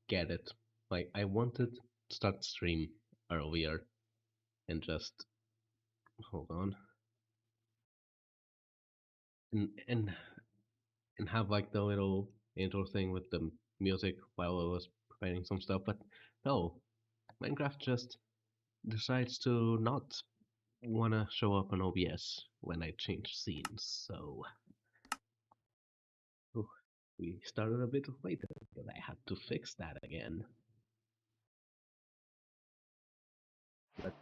get it. Like, I wanted to start stream earlier and just hold on and and and have like the little intro thing with the music while I was preparing some stuff, but no, Minecraft just decides to not wanna show up on OBS when I change scenes, so ooh, we started a bit later, but I had to fix that again. But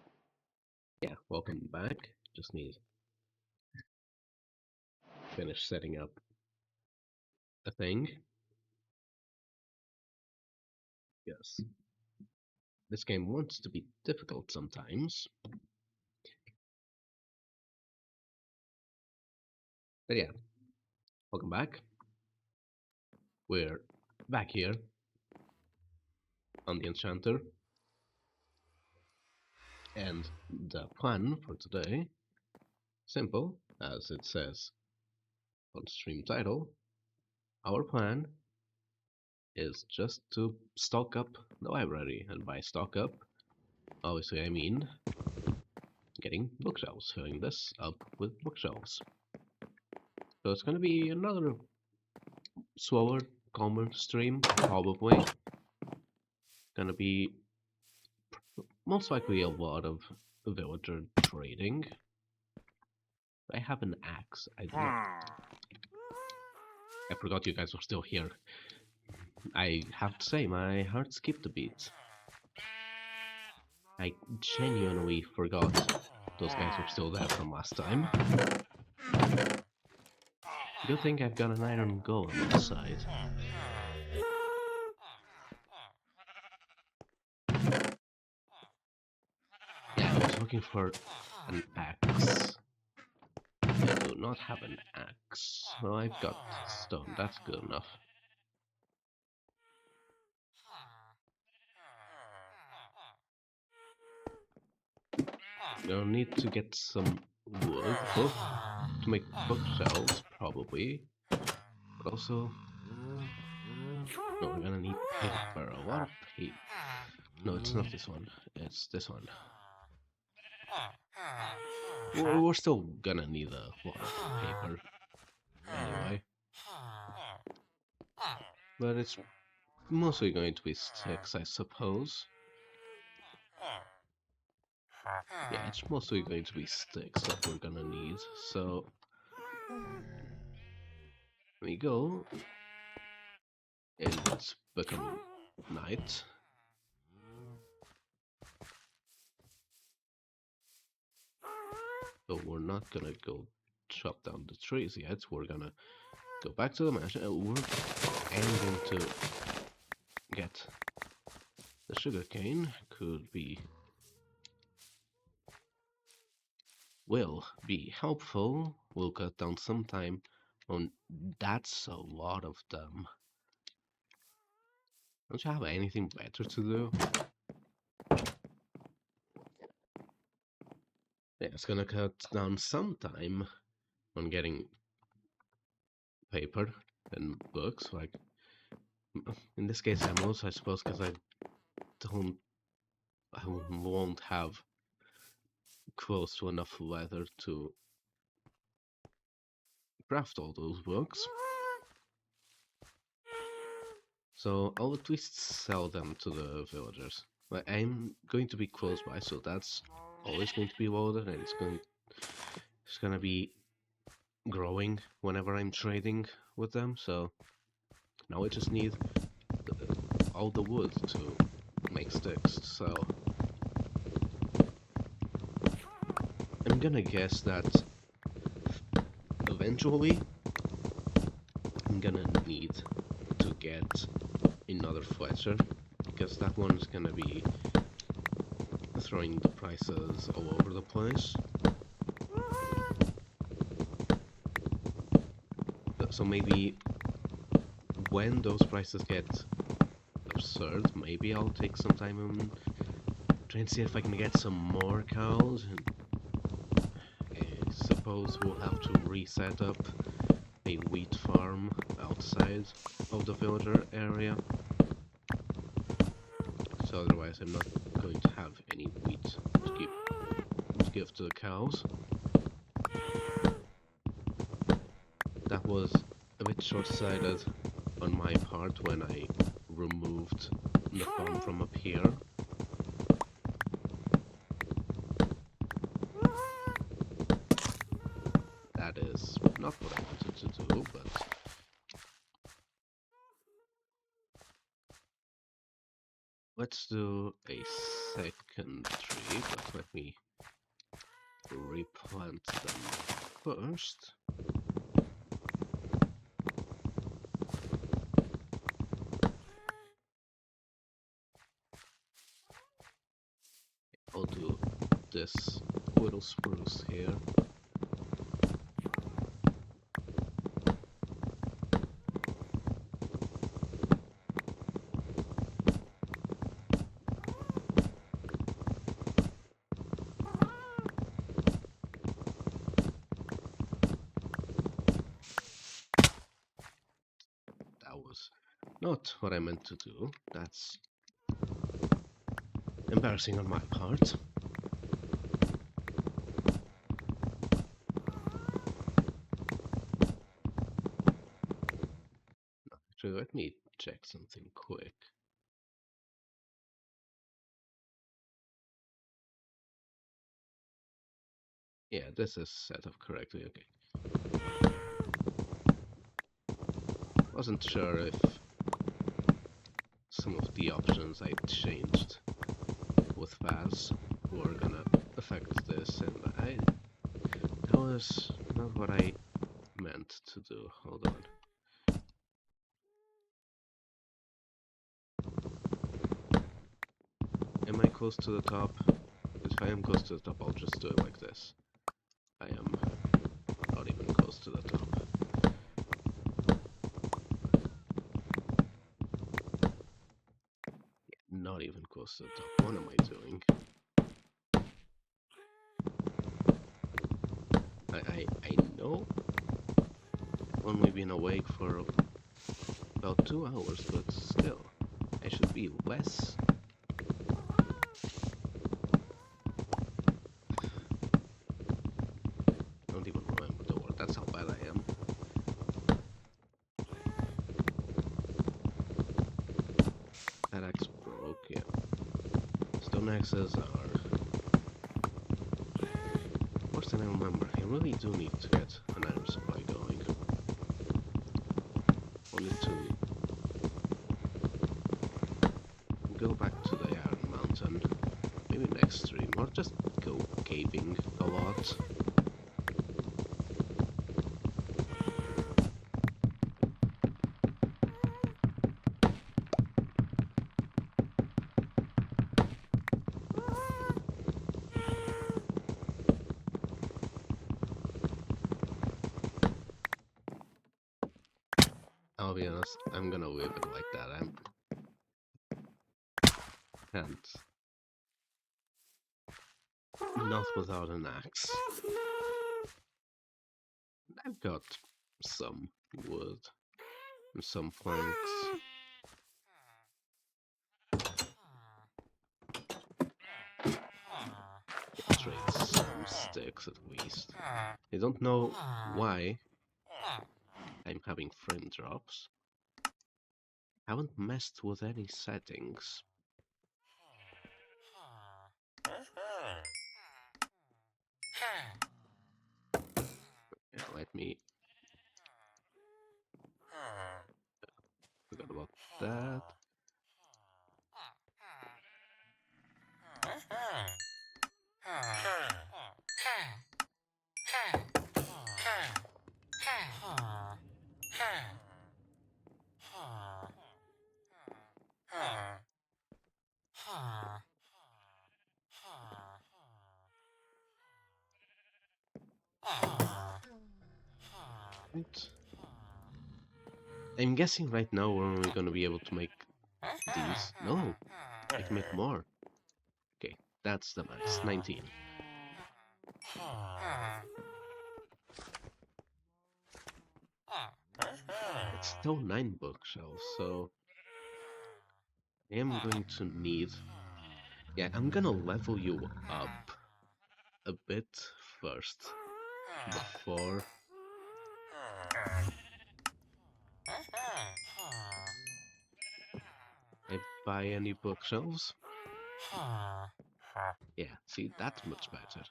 yeah, welcome back. Just need to finish setting up a thing. Yes, this game wants to be difficult sometimes. But yeah, welcome back. We're back here on the Enchanter, and the plan for today, simple as it says on stream title, our plan is just to stock up the library, and by stock up, obviously I mean getting bookshelves, filling this up with bookshelves. So it's gonna be another slower, calmer stream, probably. Gonna be most likely a lot of villager trading. I have an axe. I forgot you guys were still here. I have to say, my heart skipped a beat. I genuinely forgot those guys were still there from last time. Good thing I've got an iron golem on the side. Yeah, I was looking for an axe. I do not have an axe. Well, I've got stone, that's good enough. Gonna need to get some wood, both to make bookshelves, probably, but also... No, we're gonna need paper, a lot of paper. No, it's not this one, it's this one. We're still gonna need a lot of paper, anyway. But it's mostly going to be sticks, I suppose. Yeah, it's mostly going to be sticks that we're gonna need, so... We go. It's become night. So we're not gonna go chop down the trees yet, we're gonna go back to the mansion and we're aiming to get the sugarcane. Could be... will be helpful. We'll cut down some time on... That's a lot of them. Don't you have anything better to do? Yeah, it's gonna cut down some time on getting paper and books, like in this case emeralds, I suppose, because don't I won't have close to enough leather to craft all those books. So I'll at least sell them to the villagers. But I'm going to be close by, so that's always going to be loaded, and it's gonna be growing whenever I'm trading with them. So now I just need all the wood to make sticks. So I'm gonna guess that eventually I'm gonna need to get another Fletcher, because that one's gonna be throwing the prices all over the place. So maybe when those prices get absurd, maybe I'll take some time and try and see if I can get some more cows, and I suppose we'll have to reset up a wheat farm outside of the villager area. otherwise I'm not going to have any wheat to give to the cows. That was a bit short-sighted on my part when I removed the farm from up here. That is not what I wanted to do, but let's do a second tree, but let me replant them first. I'll do this little spruce here. That was not what I meant to do. That's embarrassing on my part. Actually, let me check something quick. Yeah, this is set up correctly, okay. Wasn't sure if some of the options I changed with Vaz were gonna affect this, and that was not what I meant to do. Hold on. Am I close to the top? If I am close to the top, I'll just do it like this. I am not even close to the top. Yeah, not even close to the top. What am I doing? I know I've only been awake for about 2 hours, but still, I should be less. I don't even remember the word. That's how bad I am. That axe broke, yeah. Stone axes are worse than I remember. I really do need to get an iron supply going. I'll need to go back to the Iron Mountain, maybe next stream, or just go caving a lot. I'll be honest, I'm gonna leave it like that. And not without an axe. I've got some wood and some planks. Trade some sticks at least. I don't know why I'm having frame drops. Haven't messed with any settings. Yeah, let me... Forgot about that. Right. I'm guessing right now we're only gonna be able to make these. No, I can make more. Okay, that's the max, 19. It's still 9 bookshelves, so I am going to need... Yeah, I'm gonna level you up a bit first before I buy any bookshelves. Yeah, see, that's much better.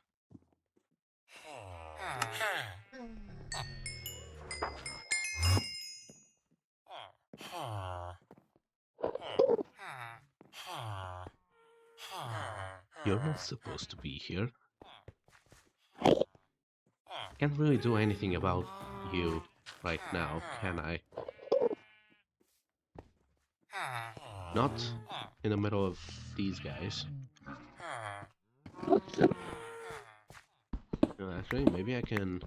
You're not supposed to be here. Can't really do anything about you right now, can I? Not in the middle of these guys. No, actually, maybe I can...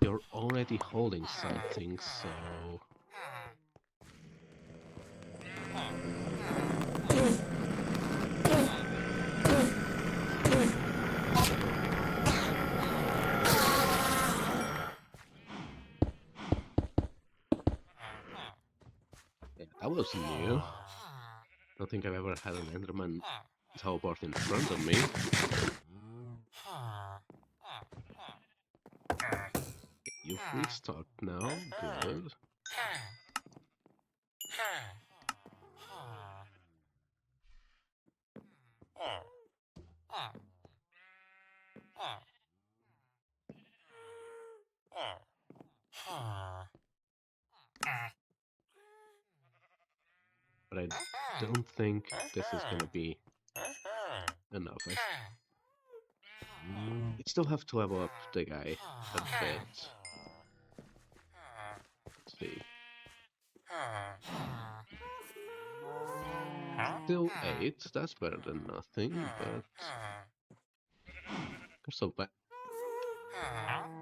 You're already holding something, so... Yeah, that was new. Don't think I've ever had an Enderman teleport in front of me. You've restocked now, good. But I don't think this is gonna be enough. I still have to level up the guy a bit. Let's see. Still 8, that's better than nothing, but... So bad.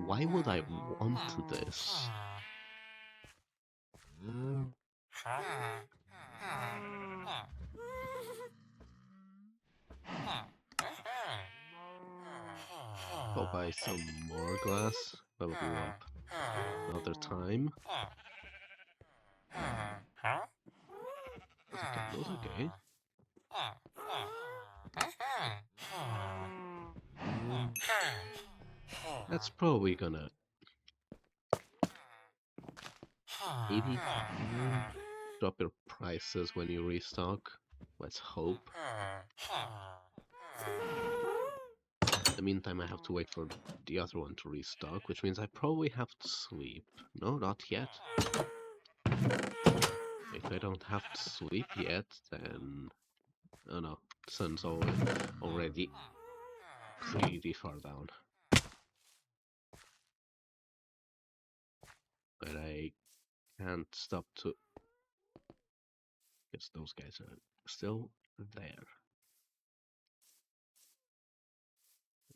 Why would I want this? I'll buy some more glass, level you up another time. Those are candles, okay. That's probably gonna... Maybe drop your prices when you restock. Let's hope. In the meantime, I have to wait for the other one to restock, which means I probably have to sleep. No, not yet. If I don't have to sleep yet, then... Oh no, the sun's already pretty far down. But I can't stop to... Because those guys are still there.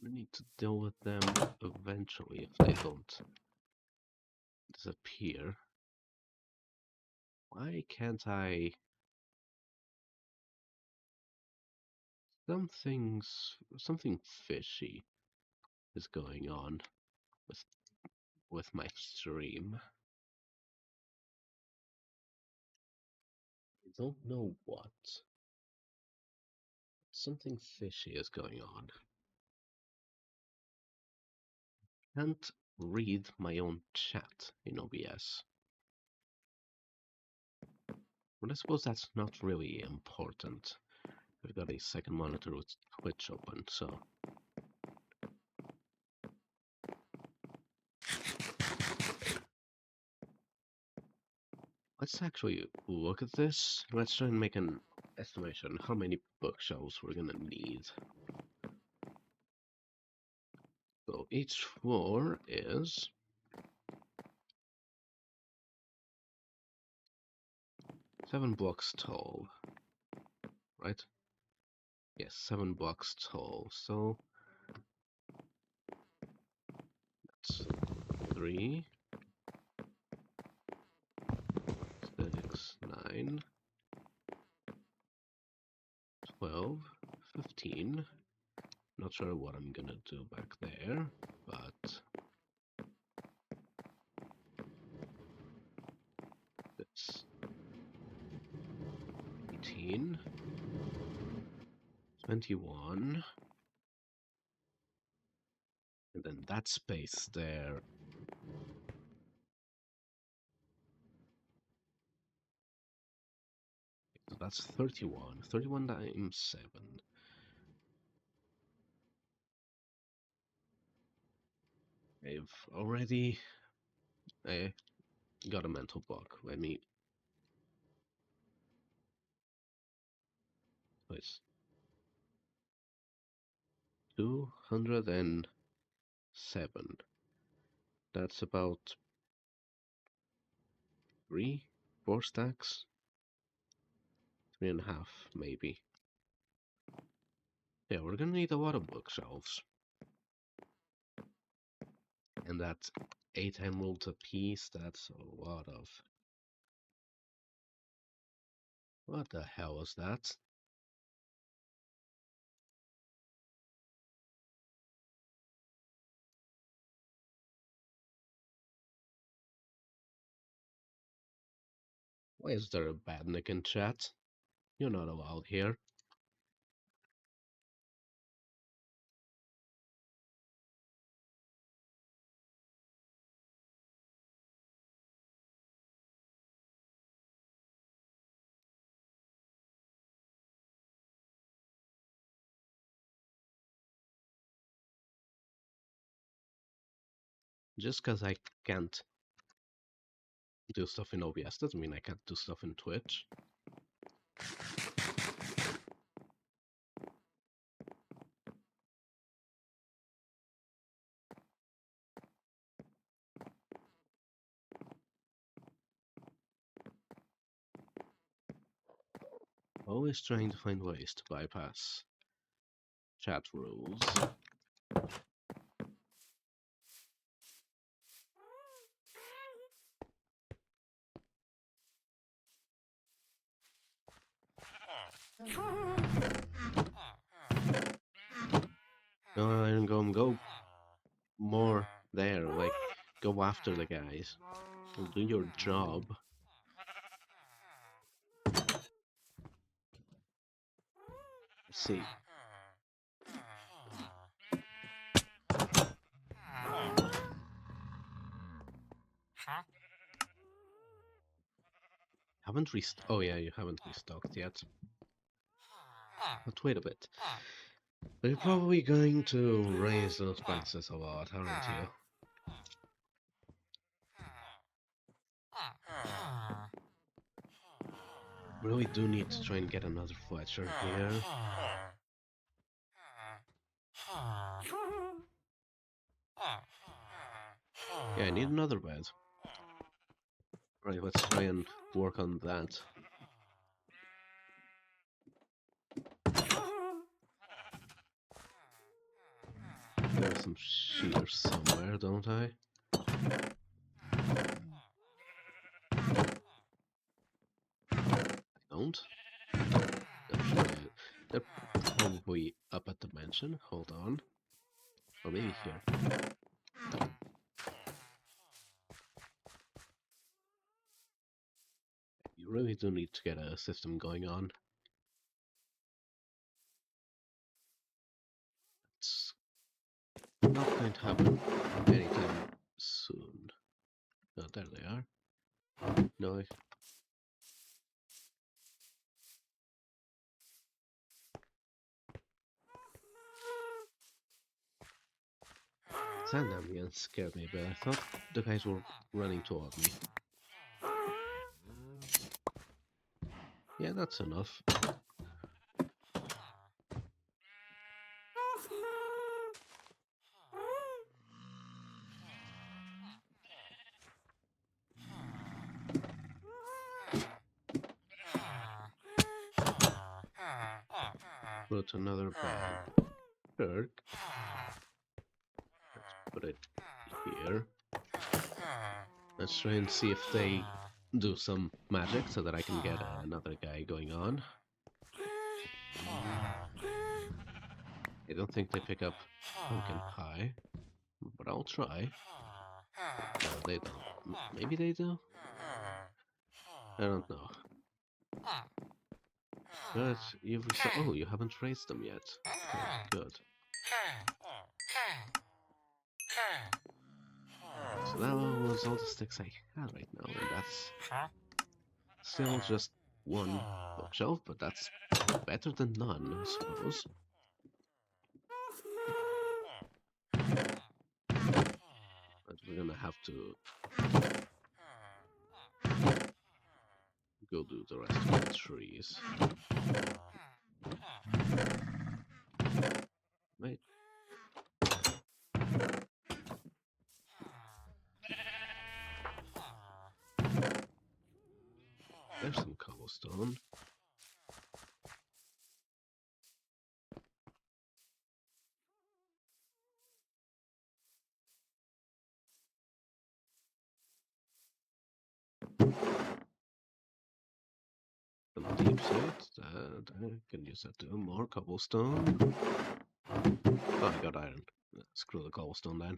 We need to deal with them eventually if they don't disappear. Why can't I... Something fishy is going on with my stream. I don't know what. Something fishy is going on. Can't read my own chat in OBS. But I suppose that's not really important. I've got a second monitor with Twitch open, so... Let's actually look at this. Let's try and make an estimation how many bookshelves we're gonna need. So each floor is 7 blocks tall, right? Yes, 7 blocks tall. So that's 3, 6, 9, 12, 15. Not sure what I'm gonna do back there, but this. 19, 21, and then that space there. So that's 31. 31 times 7. I've already got a mental block. Let me place 207. That's about 4 stacks. 3.5 maybe. Yeah, we're gonna need a lot of bookshelves. And that's 8 emeralds a piece. That's a lot of. What the hell is that? Why is there a badnik in chat? You're not allowed here. Just because I can't do stuff in OBS doesn't mean I can't do stuff in Twitch. Always trying to find ways to bypass chat rules. No, I don't go more there. Like, go after the guys. Do your job. See. Haven't restocked. Oh yeah, you haven't restocked yet. But wait a bit. We're probably going to raise those prices a lot, aren't you? Really do need to try and get another Fletcher here. Yeah, I need another bed. Right, let's try and work on that. There's some shears somewhere, don't I? Don't? They're probably up at the mansion. Hold on. Or maybe here. You really do need to get a system going on. It's not going to happen anytime soon. Oh, there they are. No, Sound ambience scared me a bit. I thought the guys were running toward me. Yeah, that's enough. Put another bag. Perk. Let's put it here. Let's try and see if they do some magic so that I can get another guy going on. I don't think they pick up pumpkin pie, but I'll try. No, they don't. Maybe they do? I don't know. But you've oh, you haven't raised them yet. Okay, good. So that was all the sticks I had right now, and that's still just one bookshelf, but that's better than none, I suppose. But we're gonna have to go do the rest of the trees. Wait. There's some cobblestone. Some deep sites that I can use that too. More cobblestone. Oh, I got iron. Screw the cobblestone then.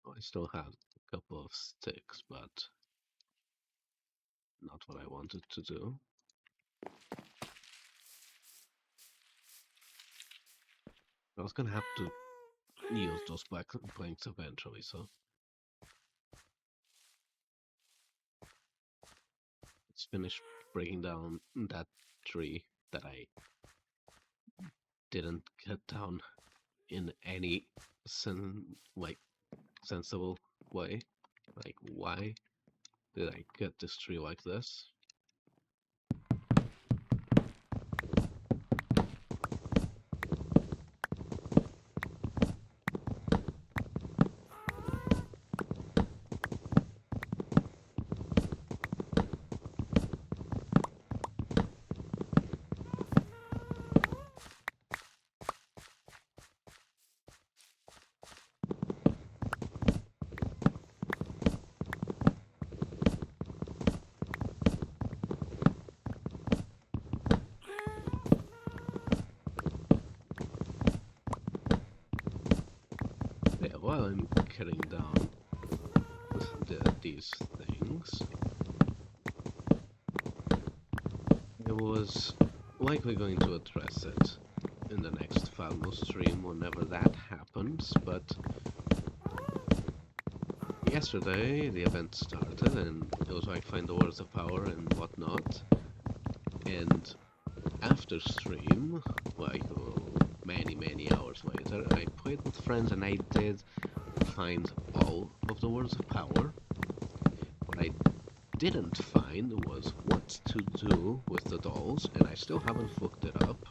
Oh, I still had a couple of sticks, but not what I wanted to do. I was gonna have to use those black planks eventually, so let's finish breaking down that tree that I didn't cut down in any like sensible way. Like, why did I cut this tree like this? Yeah, while I'm cutting down these things, I was likely going to address it in the next Falmo stream whenever that happens, but yesterday the event started and it was like find the words of power and whatnot, and after stream, like many hours later, I played with friends and I did find all of the words of power. What I didn't find was what to do with the dolls, and I still haven't looked it up.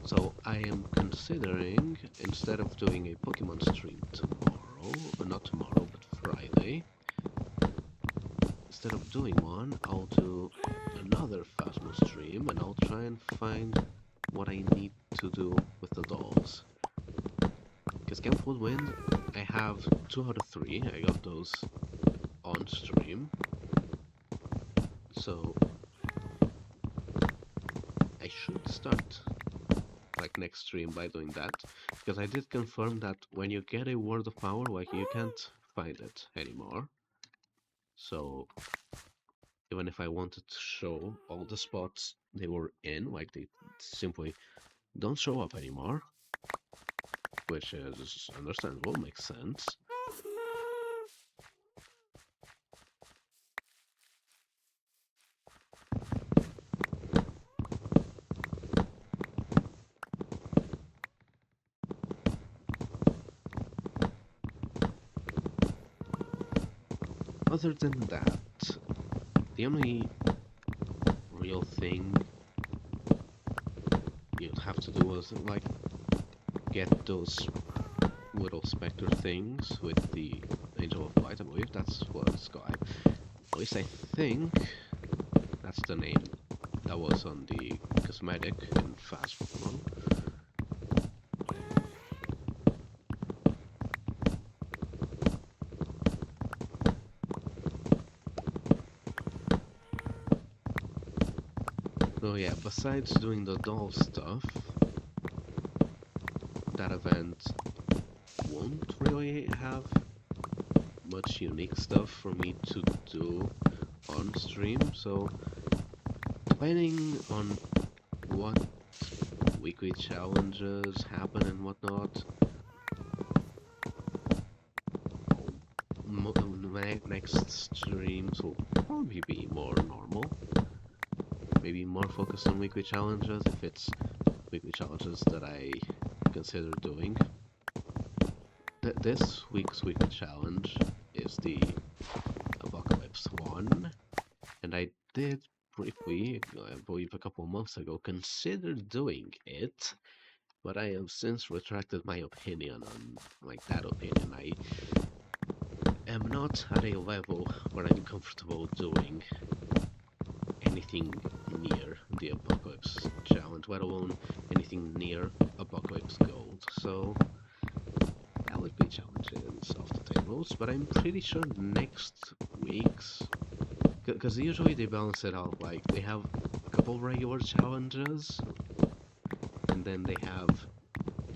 So I am considering, instead of doing a Pokemon stream tomorrow, or not tomorrow, but Friday, instead of doing one, I'll do another Phasmo stream, and I'll try and find what I need to do with the dolls. Because Camp Woodwind, I have 2 out of 3, I got those on stream, so I should start like next stream by doing that, because I did confirm that when you get a word of power, like you can't find it anymore. So even if I wanted to show all the spots they were in, like they simply don't show up anymore, which is understandable, makes sense. Other than that, the only real thing you'd have to do was like get those little specter things with the Angel of Light. I believe that's what it's called. At least I think that's the name that was on the cosmetic in Fast Pokemon. So yeah, besides doing the doll stuff, that event won't really have much unique stuff for me to do on stream, so depending on what weekly challenges happen and whatnot, next streams will probably be more normal. Maybe more focused on weekly challenges if it's weekly challenges that I consider doing. This week's weekly challenge is the Apocalypse one, and I did briefly, I believe a couple months ago, consider doing it, but I have since retracted my opinion on, like, that opinion. I am not at a level where I'm comfortable doing anything near the Apocalypse challenge, let alone anything near Apocalypse Gold, so that would be challenges off the tables, but I'm pretty sure next week's, because usually they balance it out, like they have a couple regular challenges, and then they have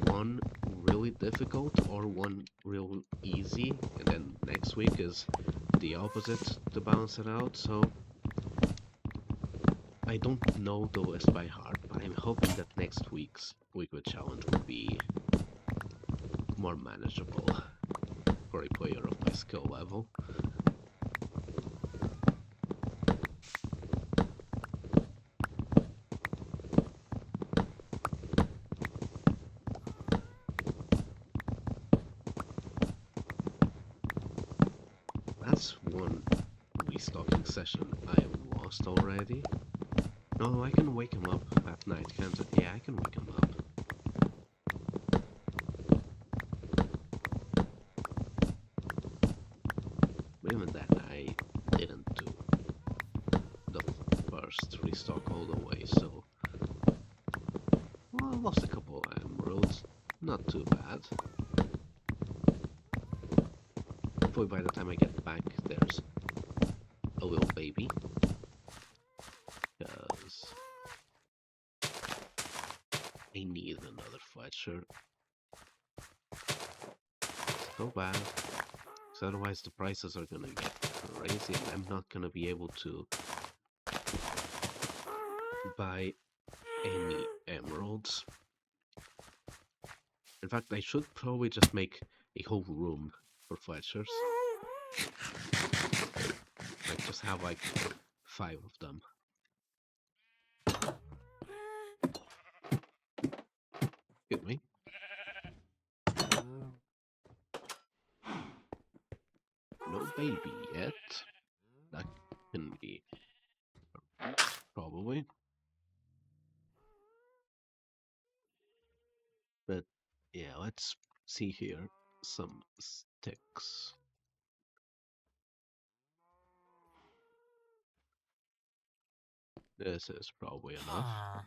one really difficult or one real easy, and then next week is the opposite to balance it out, so I don't know the list by heart, but I'm hoping that next week's weekly challenge will be more manageable for a player of my skill level. That's one restocking session I lost already. No, I can wake him up at night, can't I? Yeah, I can wake him up. But even then, I didn't do the first restock all the way, so... Well, I lost a couple of emeralds. Not too bad. Hopefully by the time I get back, there's a little baby. Because I need another Fletcher. So bad. Because otherwise the prices are gonna get crazy and I'm not gonna be able to buy any emeralds. In fact, I should probably just make a whole room for Fletchers. Like, just have like 5 of them. Excuse me. No baby yet. That can be probably. But yeah, let's see here. Some sticks. This is probably enough.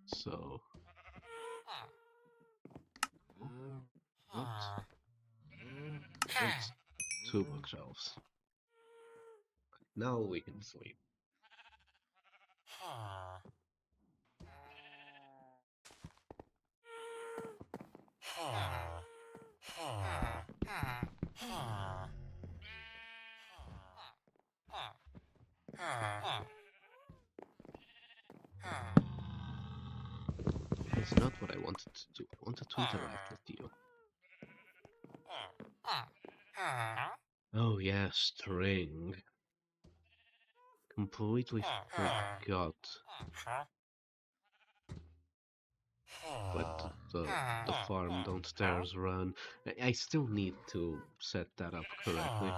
So, what? That's 2 bookshelves. Now we can sleep. That's not what I wanted to do. I wanted to interact with you. Oh yeah, string. Completely forgot. But the farm downstairs run. I still need to set that up correctly.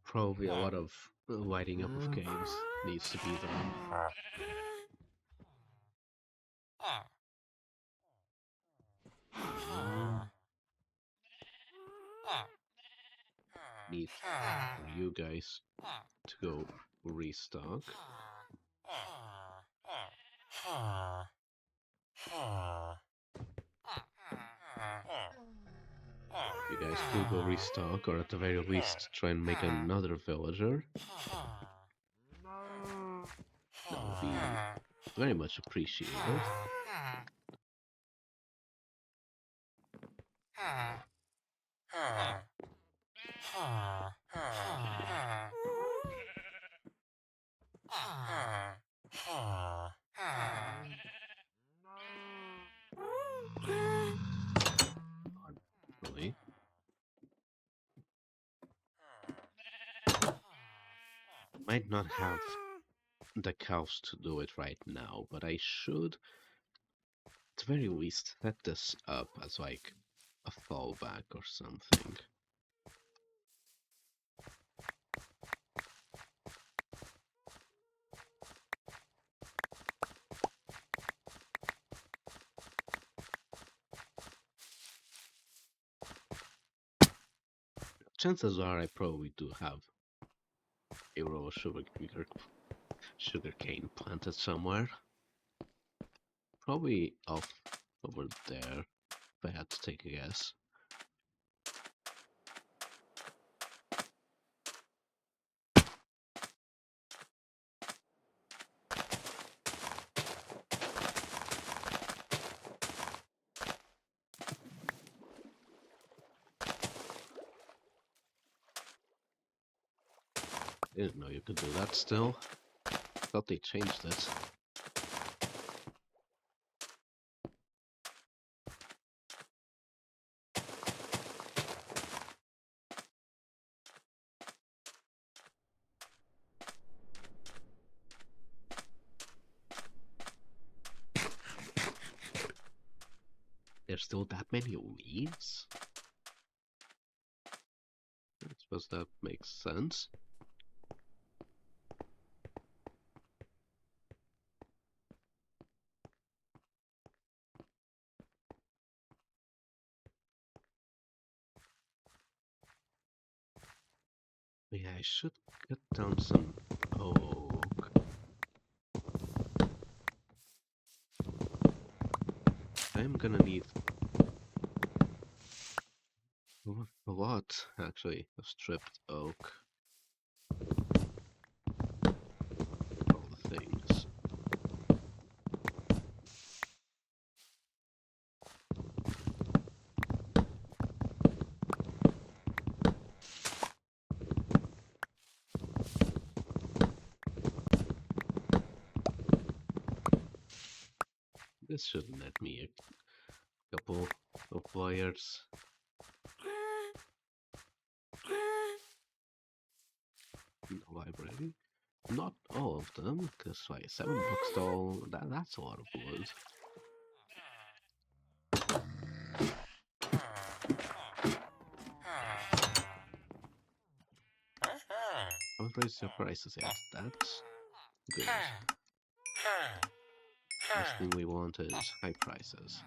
Probably a lot of lighting up of caves needs to be done. need for you guys to go restock. You guys could go restock, or at the very least try and make another villager. That would be very much appreciated. Really. Might not have the cows to do it right now, but I should, at the very least, set this up as like a fallback or something. Chances are I probably do have a row of sugarcane planted somewhere. Probably off over there, if I had to take a guess. Didn't know you could do that still. Thought they changed it. There's still that many leaves? I suppose that makes sense. Yeah, I should cut down some oak. I'm gonna need a lot, actually, of stripped oak. All the things. This should net me a couple of wires. In the library. Not all of them, because like 7 books tall, that's a lot of wood. Haven't raised your prices yet. That's good. Last thing we want is high prices,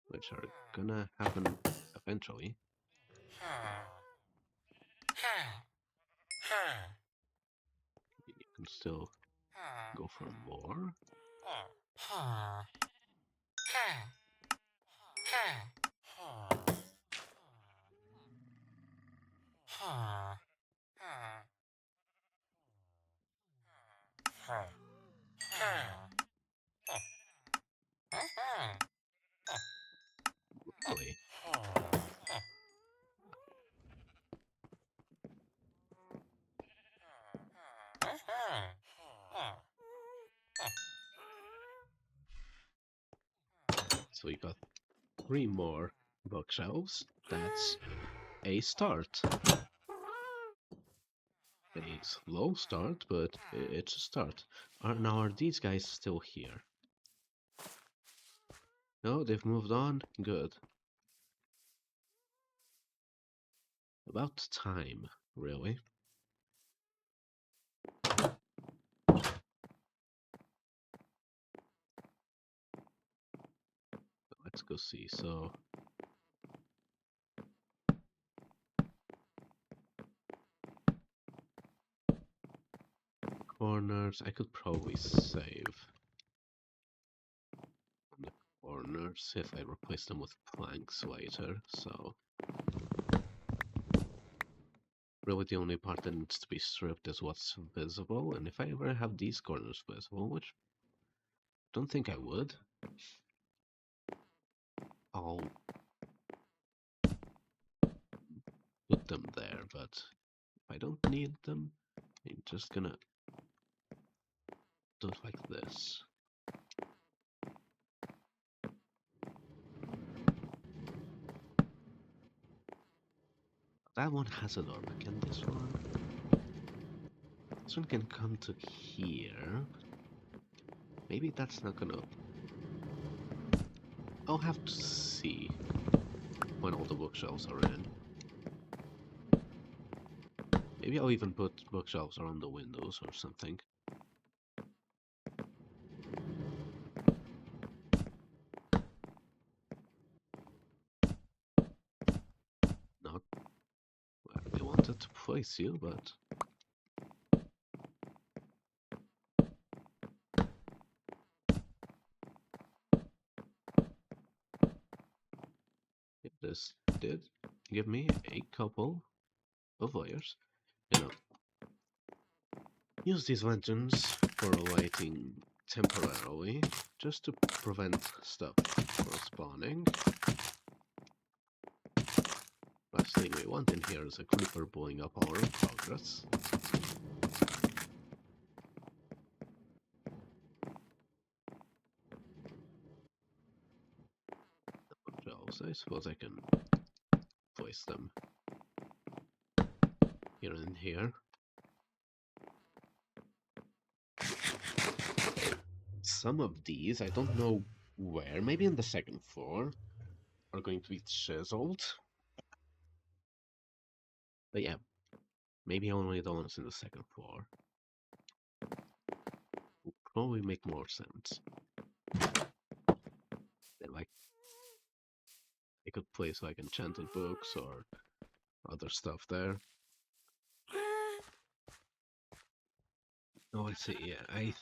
which are gonna happen eventually. You can still go for more. Really? So we got 3 more bookshelves. That's a start. A slow start, but it's a start. Now, are these guys still here? No, they've moved on? Good. About time, really. Let's go see. So, corners, I could probably save on the corners if I replace them with planks later, so really the only part that needs to be stripped is what's visible, and if I ever have these corners visible, which I don't think I would, I'll put them there, but if I don't need them, I'm just gonna do it like this. That one has a door, but can this one? This one can come to here. Maybe that's not gonna... I'll have to see when all the bookshelves are in. Maybe I'll even put bookshelves around the windows or something. Not where they wanted to place you, but... This did give me a couple of layers. You know, use these lanterns for lighting temporarily, just to prevent stuff from spawning. Last thing we want in here is a creeper blowing up our progress. Bookshelves, I suppose I can place them here and here. Some of these, I don't know where, maybe in the second floor, are going to be chiseled. But yeah, maybe only the ones in the second floor will probably make more sense. Then, like, I could place like enchanted books or other stuff there. Oh, I see, yeah, I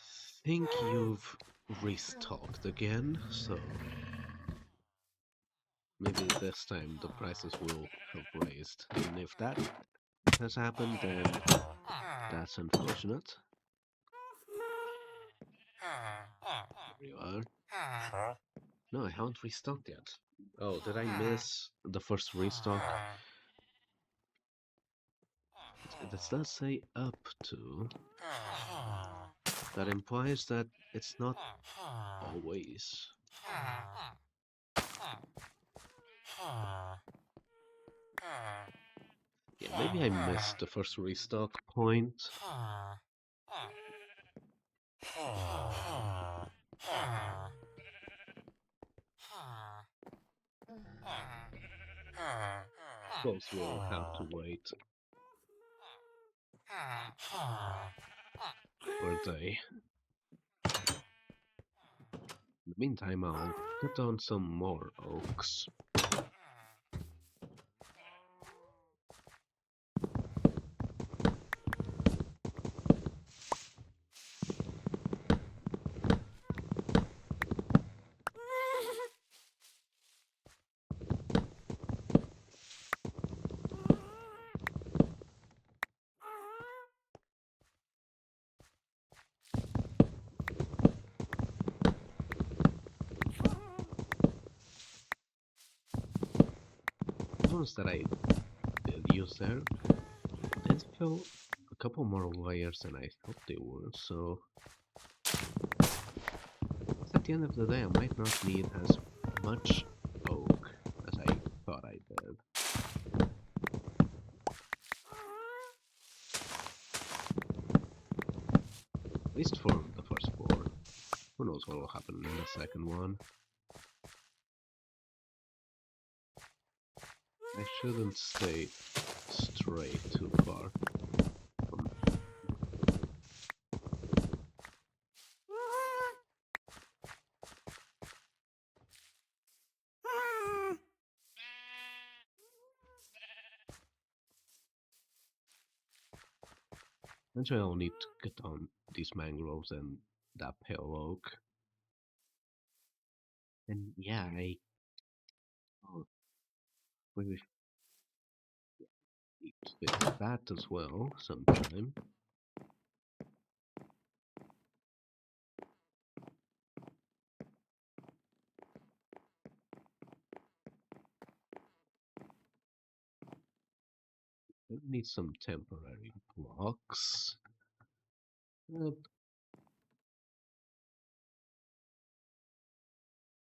think you've restocked again, so maybe this time the prices will have raised. And if that has happened, then that's unfortunate. Here you are. No, I haven't restocked yet. Oh, did I miss the first restock? This does say up to. That implies that it's not always. Yeah, maybe I missed the first restock point. Suppose we'll have to wait for a day. In the meantime, I'll cut down some more oaks. The ones that I did use there did fill a couple more layers than I thought they would, so at the end of the day I might not need as much oak as I thought I did. At least for the first floor. Who knows what will happen in the second one. I shouldn't stay straight too far from... Eventually I'll need to cut down these mangroves and that pale oak. And yeah, I'll really need to fix that as well sometime. I need some temporary blocks. Uh,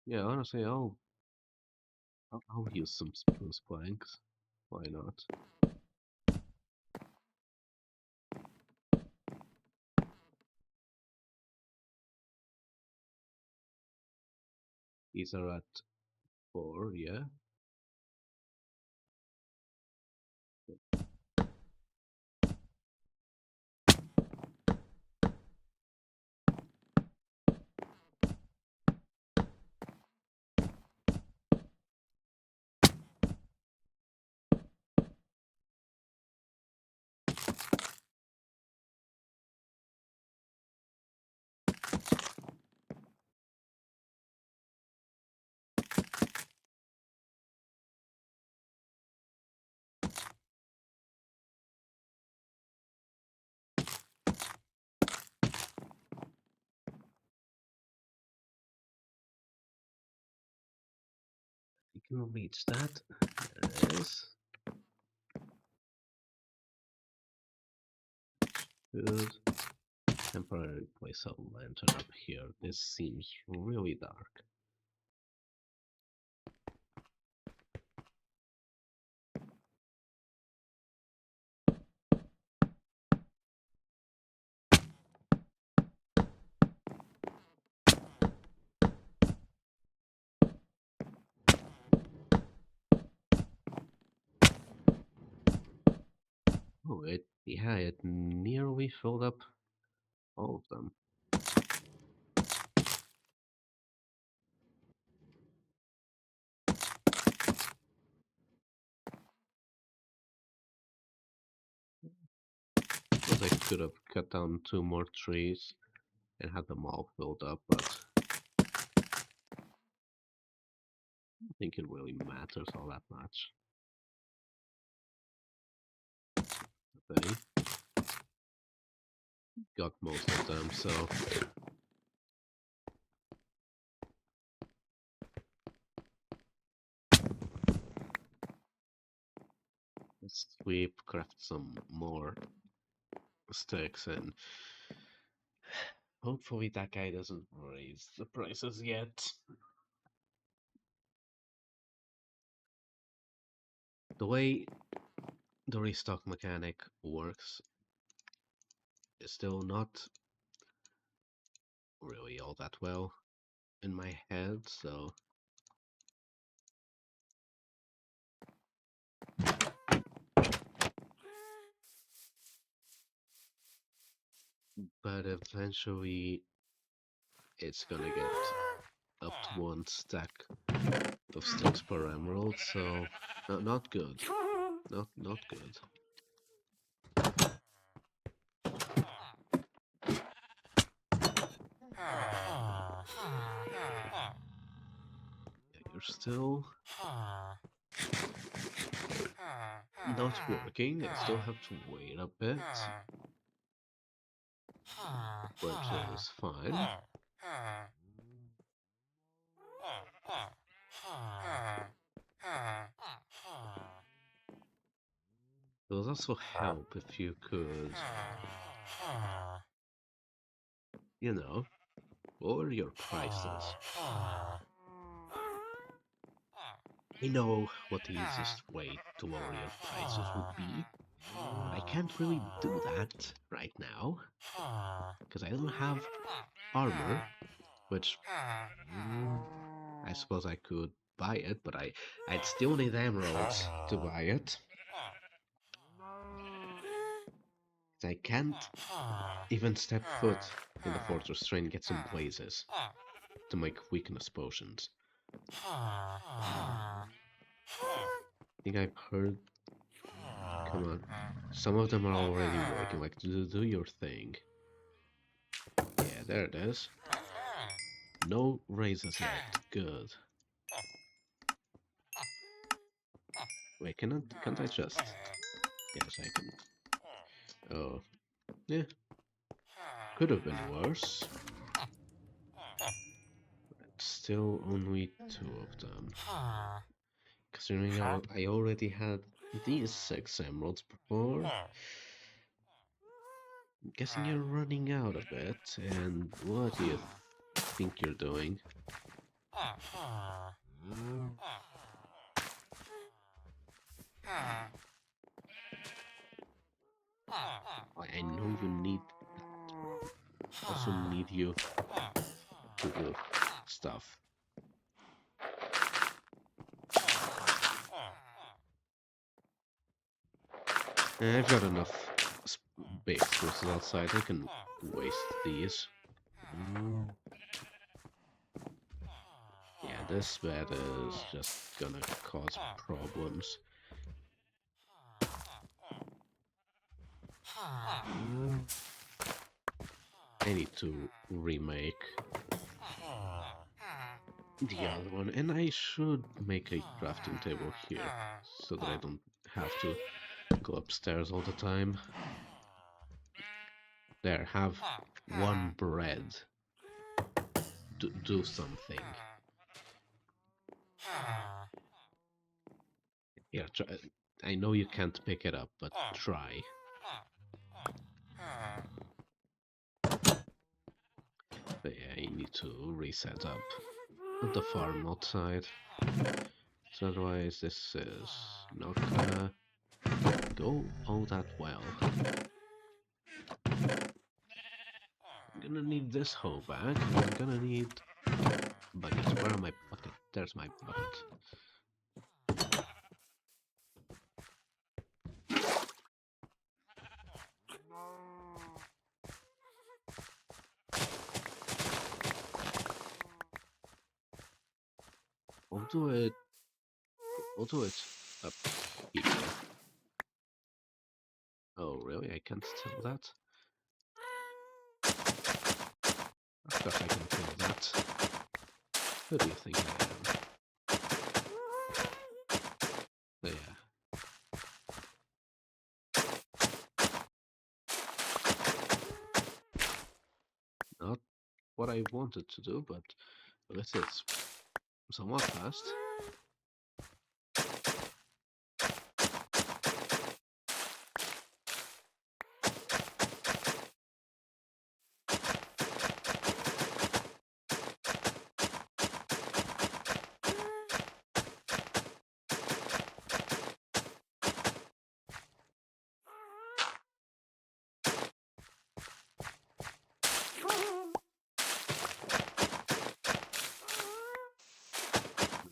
yeah, honestly, I'll use some spruce planks. Why not? These are at 4, yeah. You can reach that. There it is. Good. Temporarily place a lantern up here. This seems really dark. Oh, yeah, it nearly filled up all of them. But I could have cut down 2 more trees and had them all filled up, but I don't think it really matters all that much. Okay, got most of them, so let's sweep, craft some more sticks, and hopefully that guy doesn't raise the prices yet. The way the restock mechanic works is still not really all that well in my head, so but eventually it's gonna get up to 1 stack of sticks per emerald, so not good. Not good. Yeah, you're still not working. I still have to wait a bit, which is fine. It would also help if you could, you know, lower your prices. I know what the easiest way to lower your prices would be, but I can't really do that right now, because I don't have armor, which I suppose I could buy it, but I'd still need emeralds to buy it. I can't even step foot in the fortress to try and get some blazes to make weakness potions. I think I've heard Come on. Some of them are already working. Like, do your thing. Yeah, there it is. No raises yet. Good. Wait, can't I just... Yes, I can. Oh, yeah. Could have been worse. Still only two of them. Considering I already had these 6 emeralds before. I'm guessing you're running out of it. And what do you think you're doing? I know you need that. Also need you to do stuff. I've got enough big spruces outside. I can waste these. Yeah, this bed is just gonna cause problems. I need to remake the other one, and I should make a crafting table here so that I don't have to go upstairs all the time. There, have one bread. Do something. Yeah, try. I know you can't pick it up, but try. But yeah, you need to reset up the farm outside. So otherwise this is not gonna go all that well. I'm gonna need this hoe back, and I'm gonna need buckets. Where are my bucket? There's my bucket. I'll do it. I'll do it up here. Oh really? I can't tell that? Of course I can tell that. Who do you think I am? Yeah. Not what I wanted to do, but this is somewhat fast.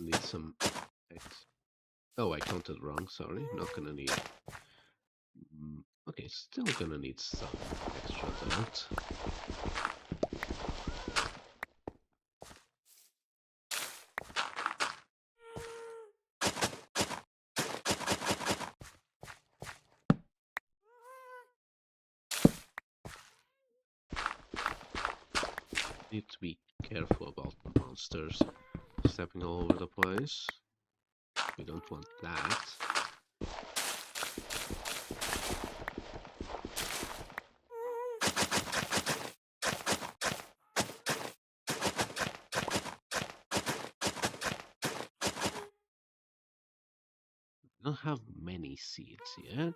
Need some eggs. Oh, I counted wrong, sorry. Not gonna need... okay, still gonna need some extra dirt. Need to be careful about the monsters stepping all over the place. We don't want that. We don't have many seeds yet.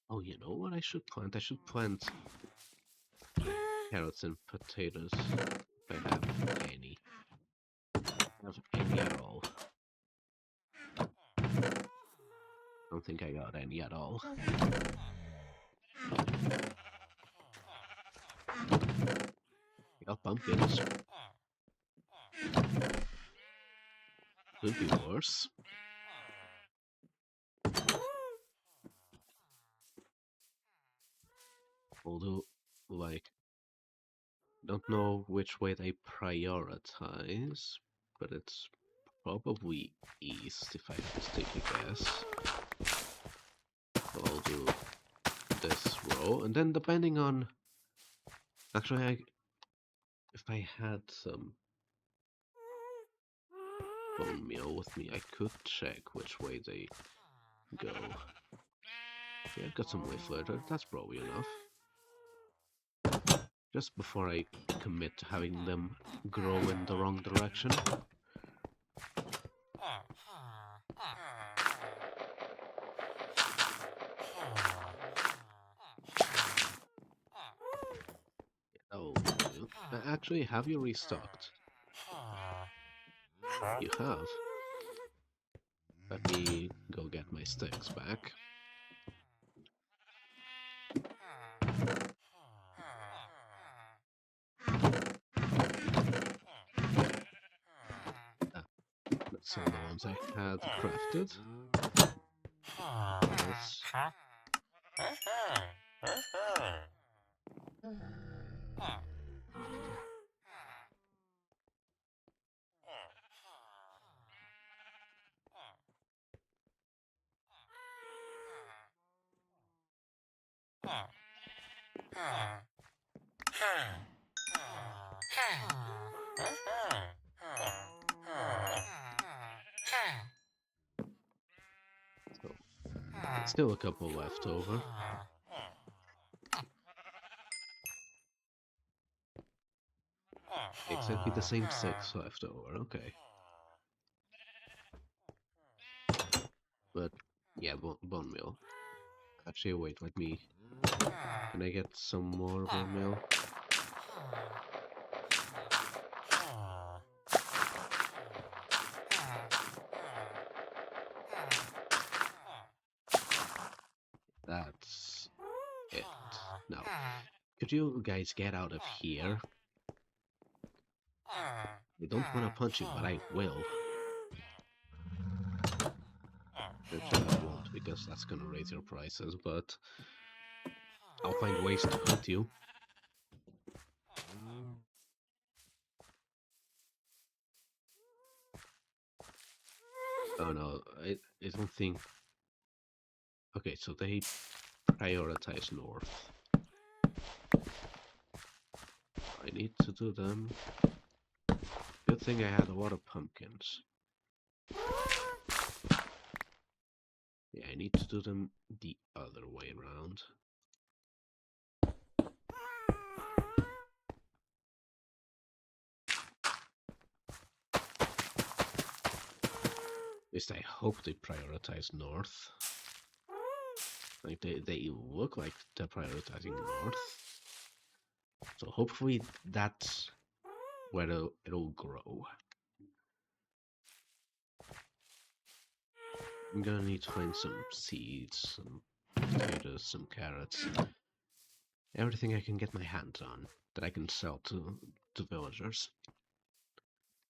Oh, you know what I should plant? I should plant carrots and potatoes if I have any. Have any at all. Don't think I got any at all. I got pumpkins. Could be worse. Although, like, don't know which way they prioritize, but it's probably east if I had to take a guess. So I'll do this row, and then depending on... Actually, if I had some bone meal with me, I could check which way they go. Yeah, I've got some way further, that's probably enough. Just before I commit to having them grow in the wrong direction. Oh, actually, have you restocked? You have. Let me go get my sticks back. That's all the ones I had crafted. Yes. So, still a couple left over. Exactly the same 6 left over, okay. But, yeah, bone meal. Actually, wait, let me... Can I get some more bone meal? That's it. Now, could you guys get out of here? I don't want to punch you, but I will. Actually, I won't, because that's gonna raise your prices, but I'll find ways to hurt you. Oh no, I don't think... Okay, so they prioritize north. I need to do them. Good thing I had a lot of pumpkins. Yeah, I need to do them the other way around. At least I hope they prioritize north. Like, they look like they're prioritizing north. So hopefully that's where it'll grow. I'm gonna need to find some seeds, some potatoes, some carrots. Everything I can get my hands on that I can sell to villagers.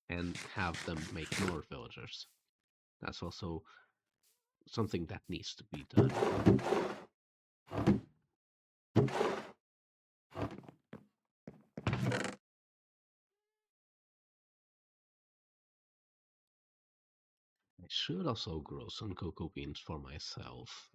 And have them make more villagers. That's also something that needs to be done. I should also grow some cocoa beans for myself.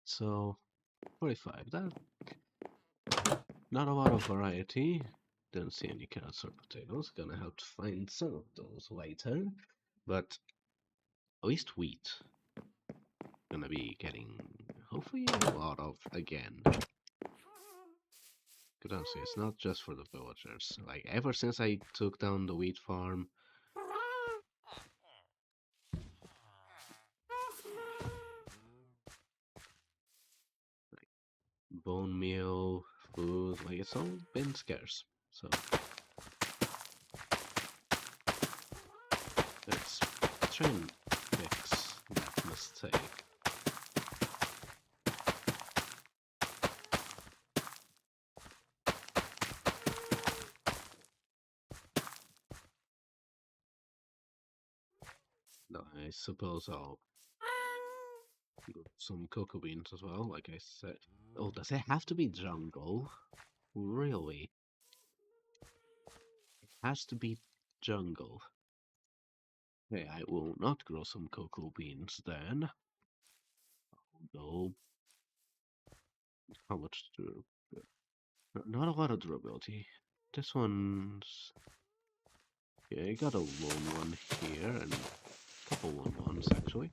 So, 45, that... Not a lot of variety. Don't see any carrots or potatoes. Gonna have to find some of those later. But at least wheat. Gonna be getting, hopefully, a lot of again. Good honestly, it's not just for the villagers. Like, ever since I took down the wheat farm, bone meal, food, like, it's all been scarce. So let's try and fix that mistake. I suppose I'll get some cocoa beans as well, like I said. Oh, does it have to be jungle? Really? It has to be jungle. Okay, I will not grow some cocoa beans then. No, how much do? Not a lot of durability. This one's... Yeah, I got a lone one here, and a couple lone ones, actually.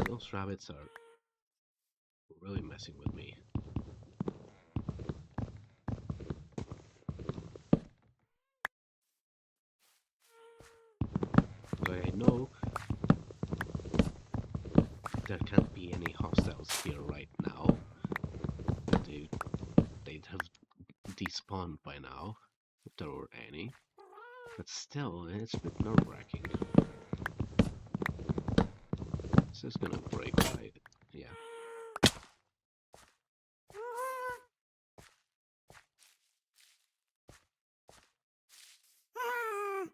Those rabbits are really messing with me. I know there can't be any hostiles here right now. They'd have despawned by now, if there were any. But still, it's a bit nerve-wracking. This is gonna break by... yeah.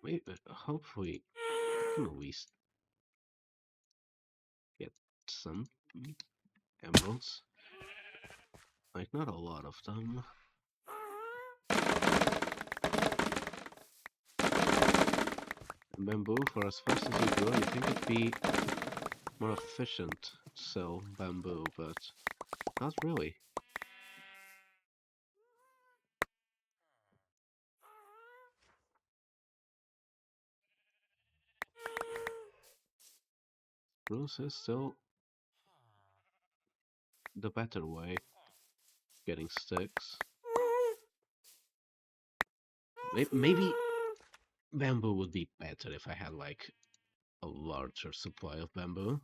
Maybe, hopefully, I can at least get some emeralds. Like, not a lot of them. Bamboo, for as fast as you grow, you think it'd be more efficient to sell bamboo, but not really. Spruce is still the better way, getting sticks. Maybe bamboo would be better if I had like a larger supply of bamboo,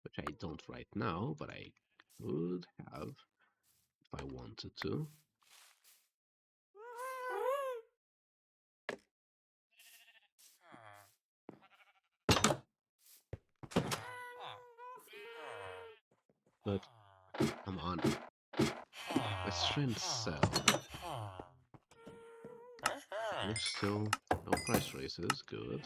which I don't right now, but I could have if I wanted to. But come on, let's try and sell. There's still no price raises, good.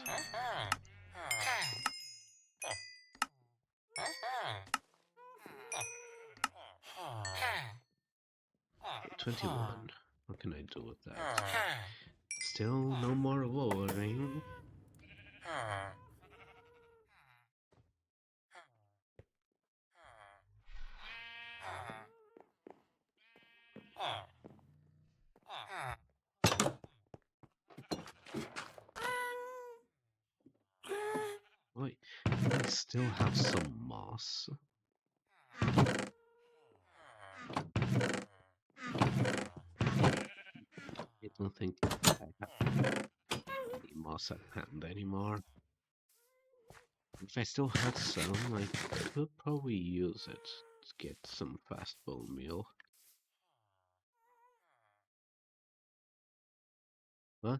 21. What can I do with that? Still no more lowering. Wait, I still have some moss. I don't think I have any moss at hand anymore. If I still had some, I could probably use it to get some fast bone meal. Huh?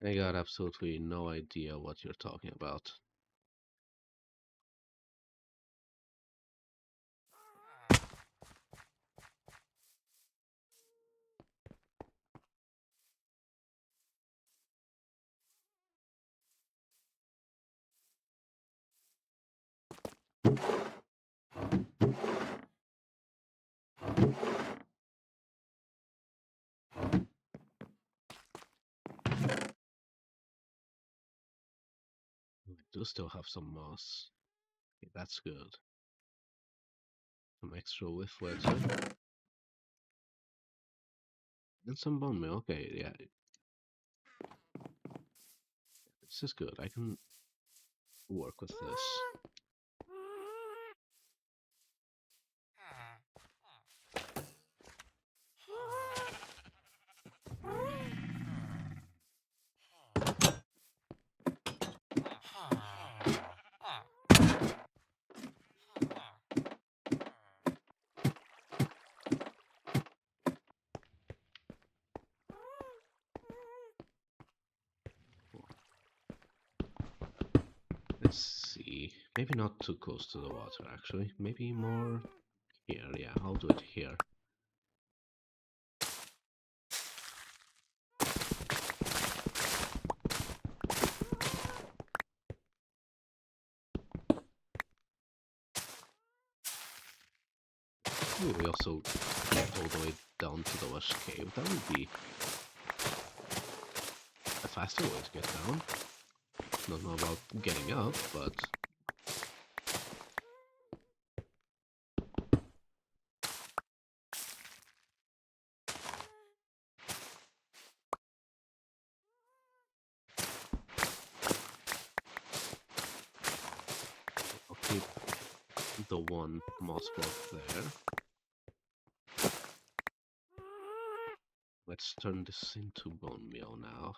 I got absolutely no idea what you're talking about. I do still have some moss. Okay, that's good. Some extra with Fletcher. And some bone meal. Okay, yeah. This is good. I can work with this. Maybe not too close to the water, actually. Maybe more here. Yeah, I'll do it here. Ooh, we also get all the way down to the lush cave. That would be a faster way to get down. Don't know about getting up, but I'll keep the one moss block there. Let's turn this into bone meal now.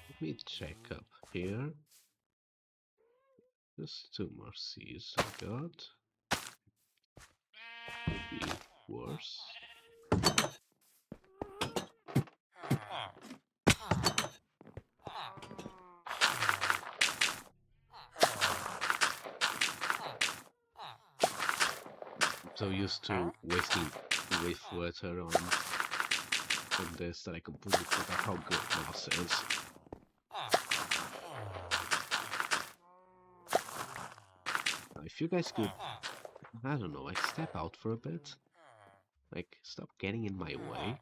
Let me check up here. Just 2 more seeds I got. Could be worse. I'm so used to wasting water on this that I completely forgot how good moss is. If you guys could, I don't know, like step out for a bit. Like, stop getting in my way.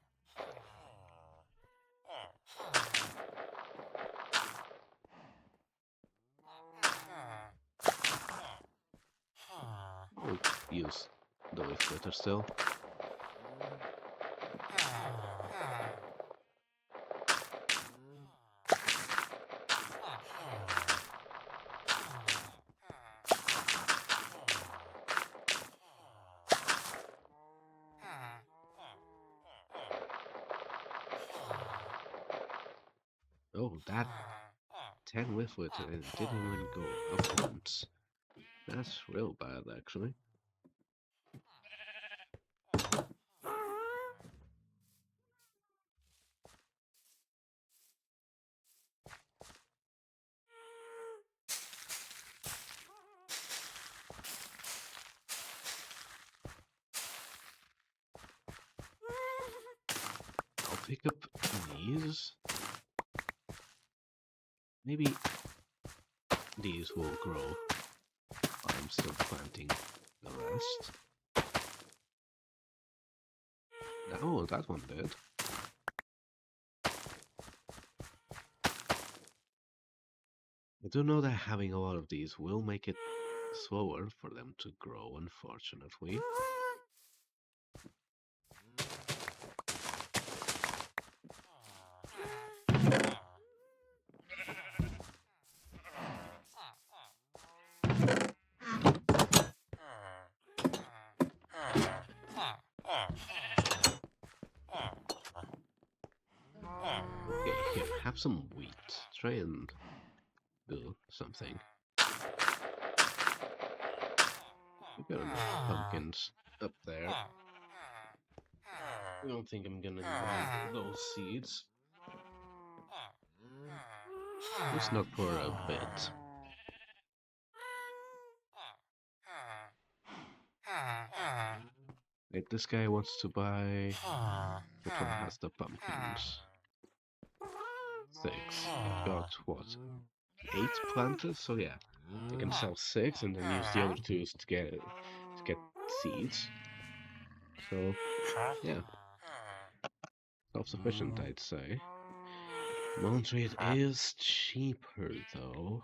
I'll use the leaf litter still. Oh, that 10 with litter and it didn't even go up once. That's real bad, actually. I'll pick up these. Maybe these will grow while I'm still planting the rest. Oh, that one did. I do know that having a lot of these will make it slower for them to grow, unfortunately. Okay, here, have some wheat. Try and do something. We've got enough pumpkins up there. I don't think I'm gonna need those seeds. Just not for a bit. Like, this guy wants to buy... Which one has the pumpkins? 6. I've got, what, 8 planted? So yeah, I can sell 6 and then use the other 2 to get seeds. So, yeah. Self-sufficient, I'd say. Melon trade is cheaper, though.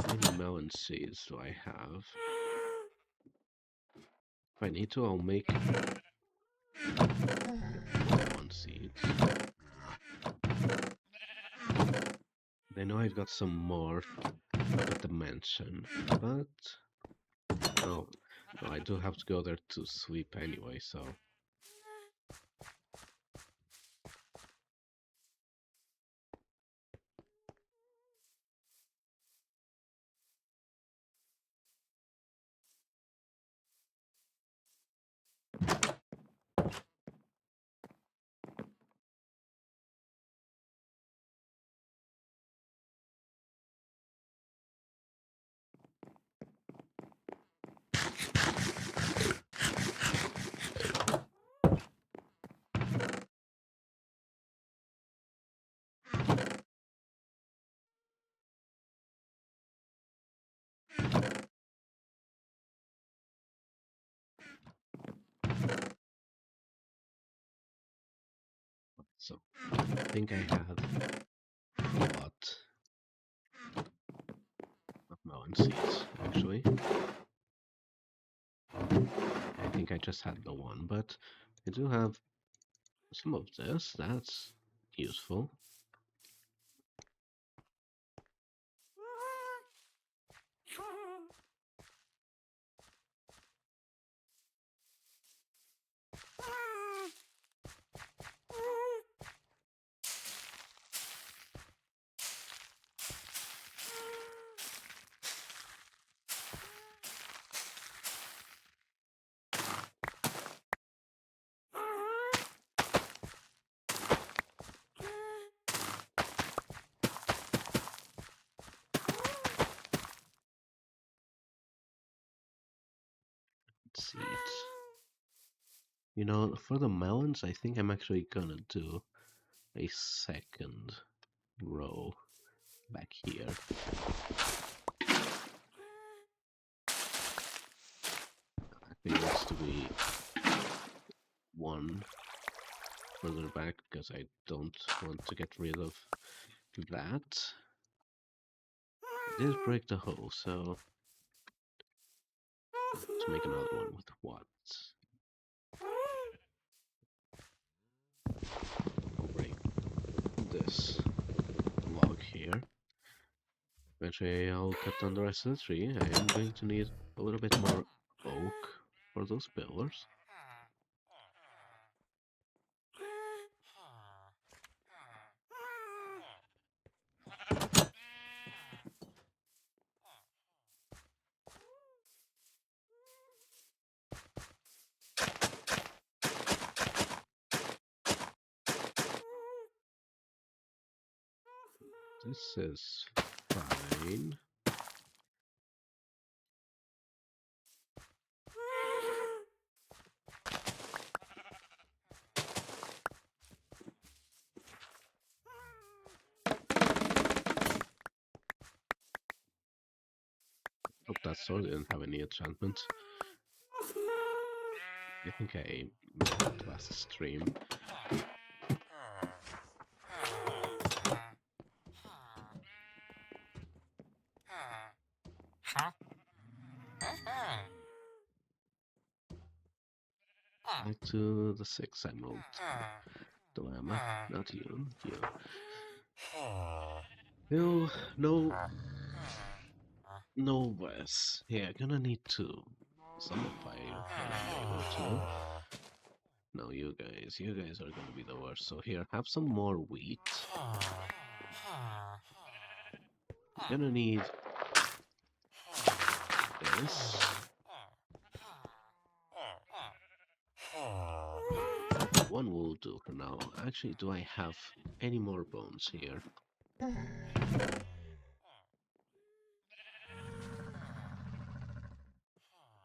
How many melon seeds do I have? If I need to, I'll make melon seeds. I know I've got some more at the mansion, but... Oh, no, I do have to go there to sleep anyway, so... So I think I had a lot of melon seeds, actually. I think I just had the one, but I do have some of this. That's useful. Seeds. You know, for the melons, I think I'm actually gonna do a second row back here. I think it needs to be one further back because I don't want to get rid of that. I did break the hole, so let's make another one with what? I'll break this log here. Eventually I'll cut down the rest of the tree. I am going to need a little bit more oak for those pillars. This is fine. Hope that sword didn't have any enchantment. I think I missed that last stream. Back to the 6 emerald dilemma. Not you, you. No, no worse. Yeah, gonna need to zombify when I'm able to. No, you guys are gonna be the worst. So here, have some more wheat. Gonna need this. One will do for now. Actually, do I have any more bones here?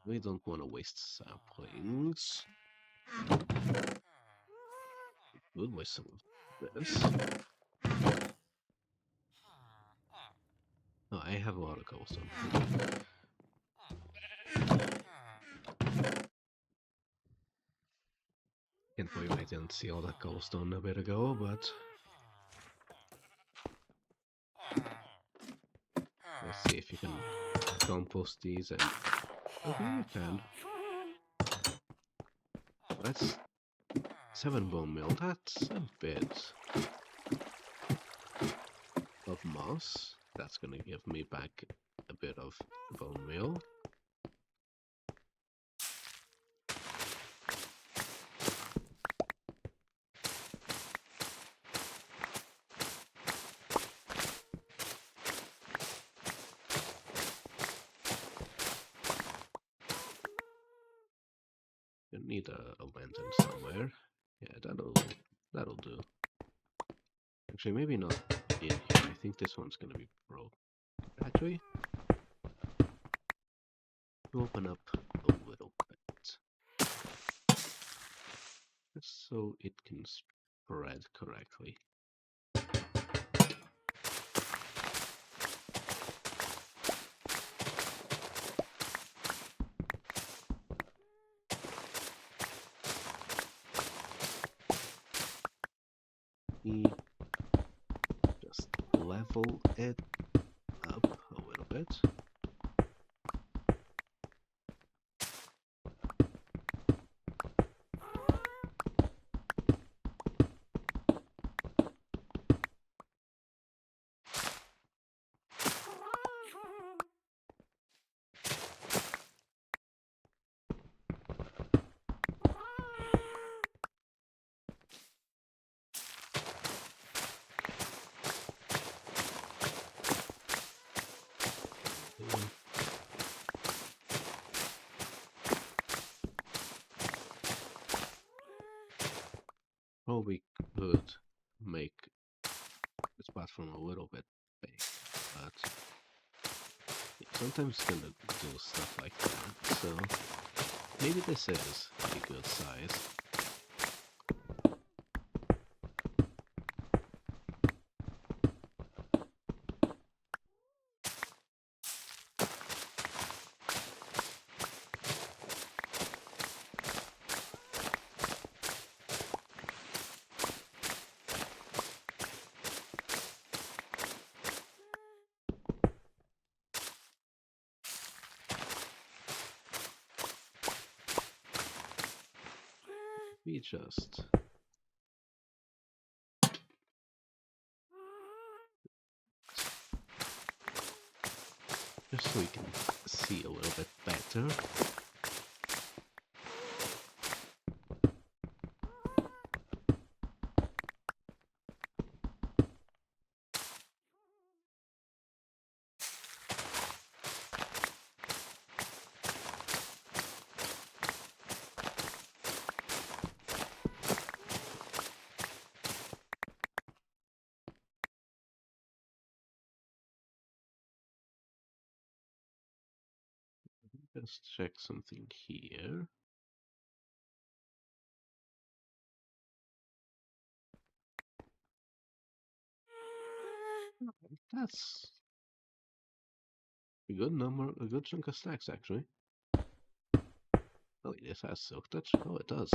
We don't want to waste saplings. We'll waste some of this. Oh, I have a lot of cobblestone. Can't believe I didn't see all that cobblestone a bit ago, but let's see if you can compost these and okay, you can. That's 7 bone meal. That's a bit of moss. That's gonna give me back a bit of bone meal. You need a lantern somewhere. Yeah, that'll do. Actually, maybe not in here. I think this one's gonna be broke. Actually, open up a little bit, just so it can spread correctly. me just level it up a little bit. Probably could make this platform a little bit big, but sometimes it's gonna do stuff like that, so maybe this is a good size. We just so we can see a little bit better. Let's check something here. That's a good number, a good chunk of stacks actually. Oh, this has silk touch. Oh, it does.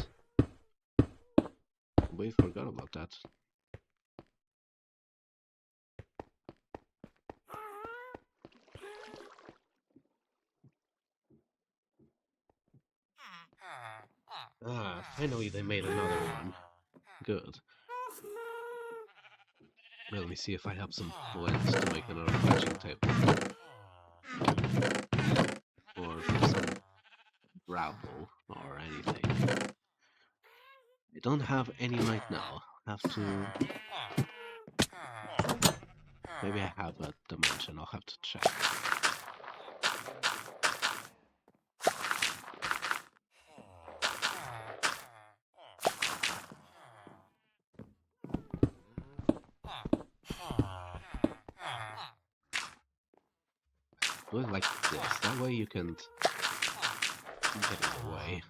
We forgot about that. Ah, finally they made another one. Good. Let me see if I have some plans to make another fetching table. Or some gravel or anything. I don't have any right now. Have to... Maybe I have a dimension, I'll have to check. Do it like this, that way you can get in the way.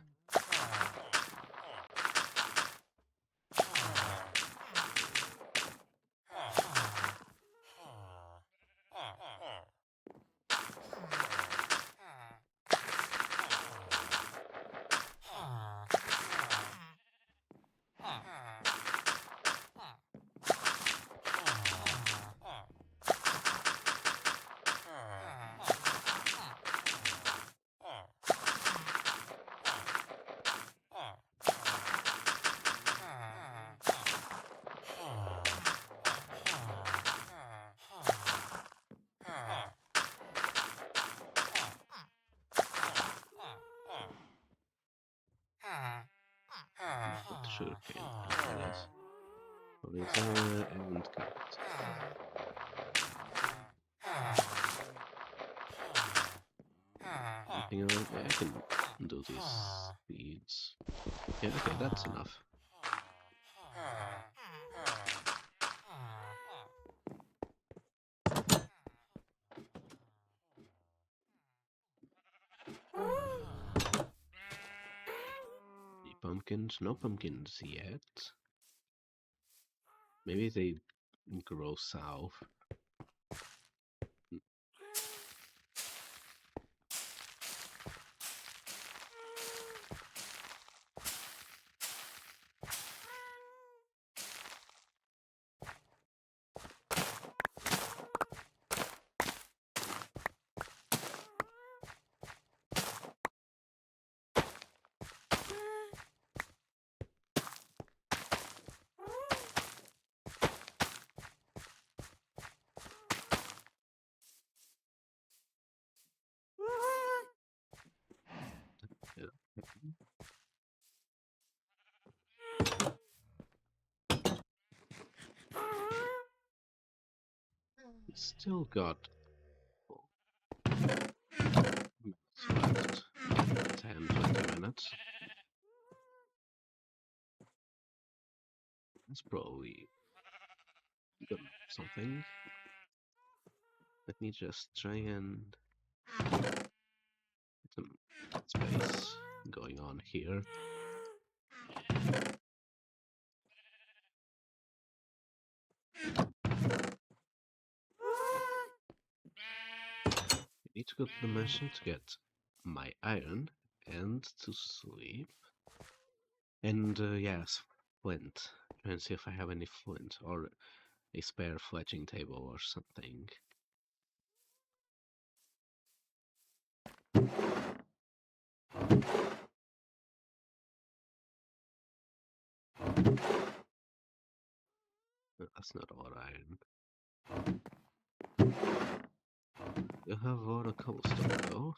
Sugarcane, there it is. And carrot. Anything else? Yeah, I can do these seeds. Yeah, okay, that's enough. The pumpkins, no pumpkins yet. Maybe they grow south. still got minutes left. 10, 20 minutes. That's probably good something. Let me just try and get some space going on here. I need to go to the mansion to get my iron and to sleep. And yes, flint. Try and see if I have any flint or a spare fletching table or something. That's not a lot of iron. You have a lot of cobblestone though.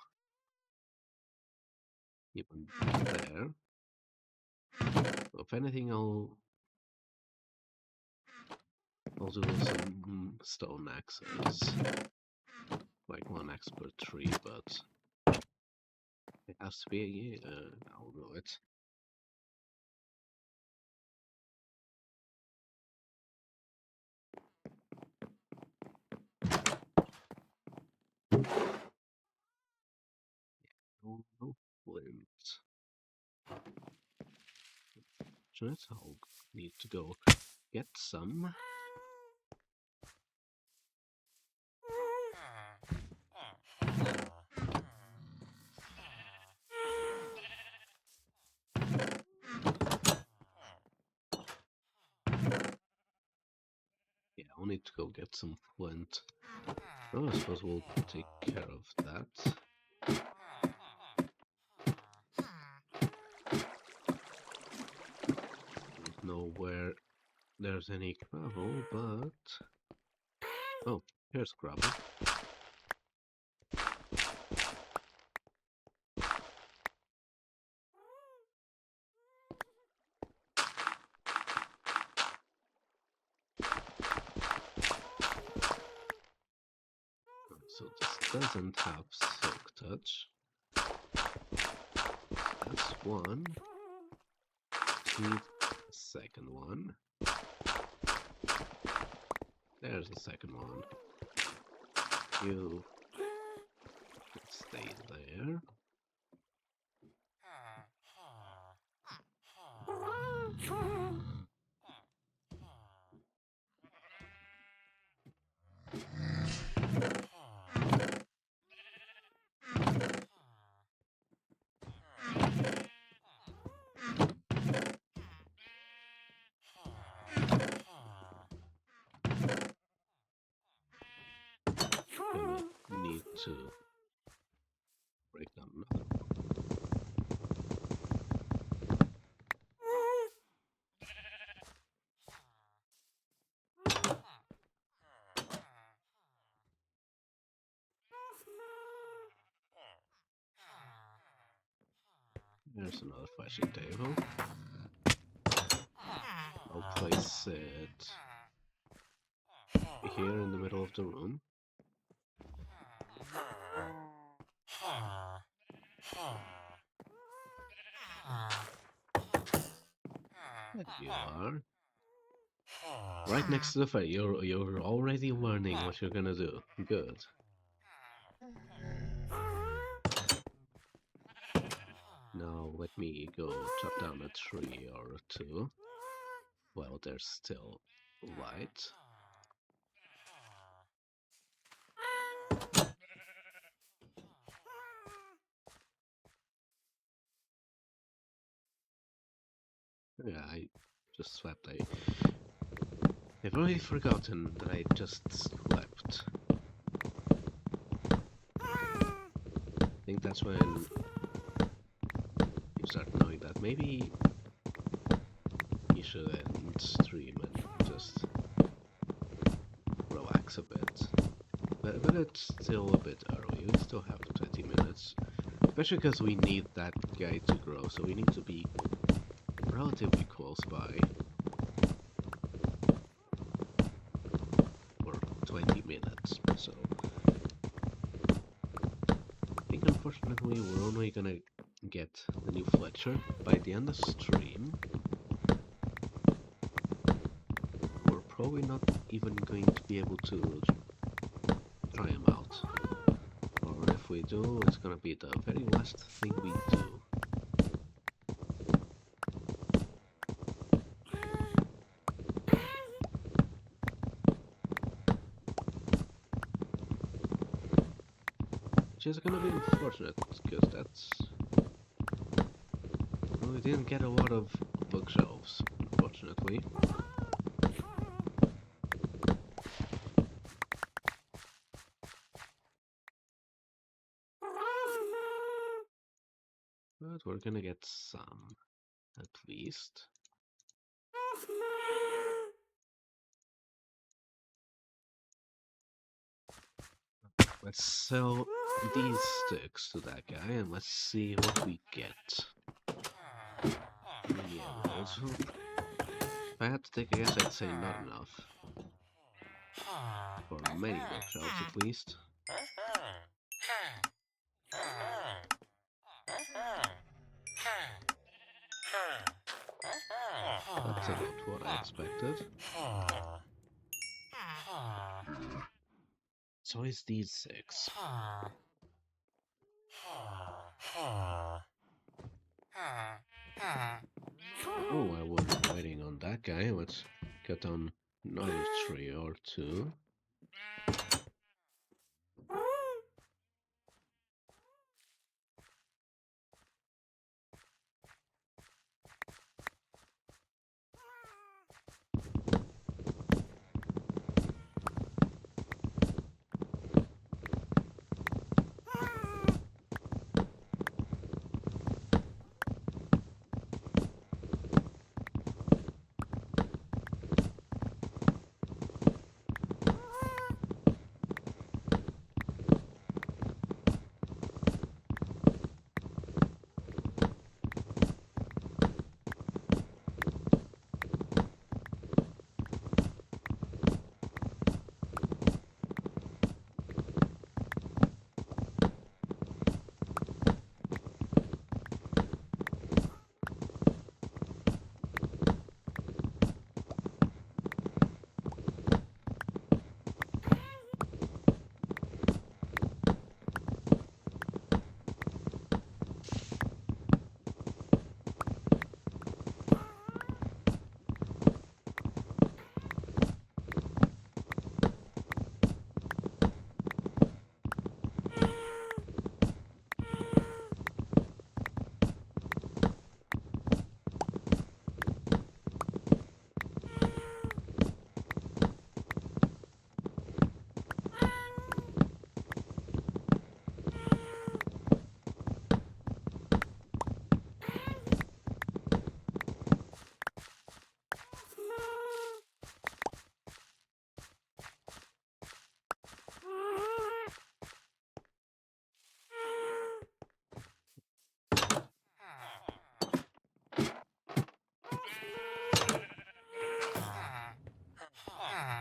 Even there. If anything, I'll do some stone axes. Like 1 axe per tree, but it has to be. I'll do it. No flint. I'll need to go get some. Yeah, I'll need to go get some flint. Oh, I suppose we'll take care of that. Don't know where there's any gravel, but... Oh, here's gravel. So this doesn't have silk touch. That's one. Need a second one. There's the second one. You can stay there. Gonna need to break down another one. There's another flashing table. I'll place it here in the middle of the room. There you are. Right next to the fire. You're already learning what you're gonna do. Good. Now let me go chop down a tree or two while there's still light. Yeah, I just slept. I've already forgotten that I just slept. I think that's when you start knowing that maybe you should end stream and just relax a bit. But it's still a bit early. We still have the 20 minutes. Especially because we need that guy to grow, so we need to be relatively close by for 20 minutes. So I think unfortunately we're only gonna get the new Fletcher by the end of stream. We're probably not even going to be able to try him out. Or if we do, it's gonna be the very last thing we do. Which is gonna be unfortunate, because that's... Well, we didn't get a lot of bookshelves, unfortunately. But we're gonna get some, at least. Let's sell these sticks to that guy and let's see what we get. Many emeralds. If I had to take a guess, I'd say not enough. For many bookshelves, at least. That's about what I expected. So is these 6. Oh, I wasn't waiting on that guy. Let's cut down another tree or 2.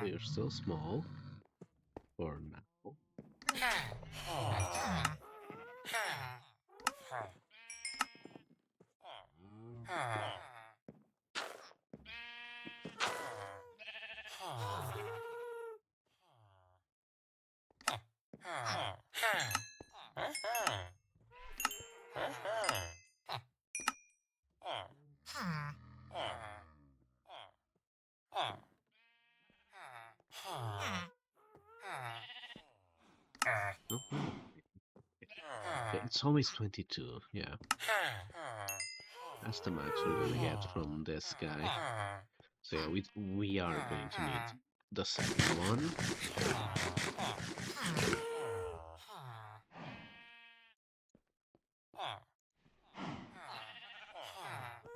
We're still small. For now. Oh, it's always 22, yeah. That's the max we're gonna get from this guy. So yeah, we are going to need the second one.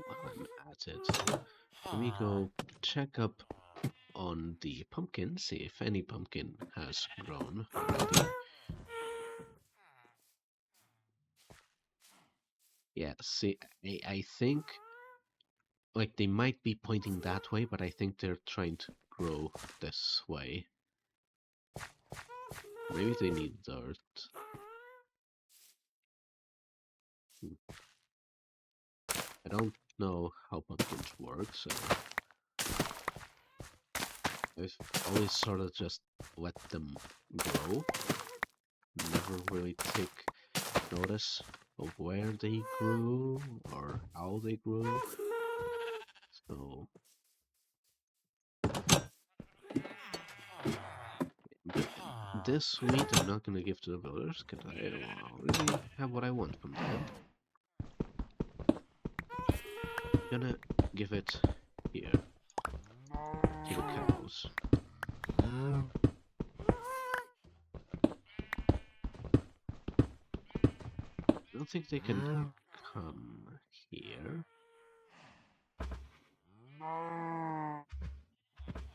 While I'm at it, let me go check up on the pumpkin, see if any pumpkin has grown already. Yeah, see, I think, like, they might be pointing that way, but I think they're trying to grow this way. Maybe they need dirt. I don't know how pumpkins work, so I've always sort of just let them grow. Never really take notice of where they grew or how they grew. So this wheat I'm not gonna give to the villagers because I already have what I want from them. I'm gonna give it here to the cows. I don't think they can come here.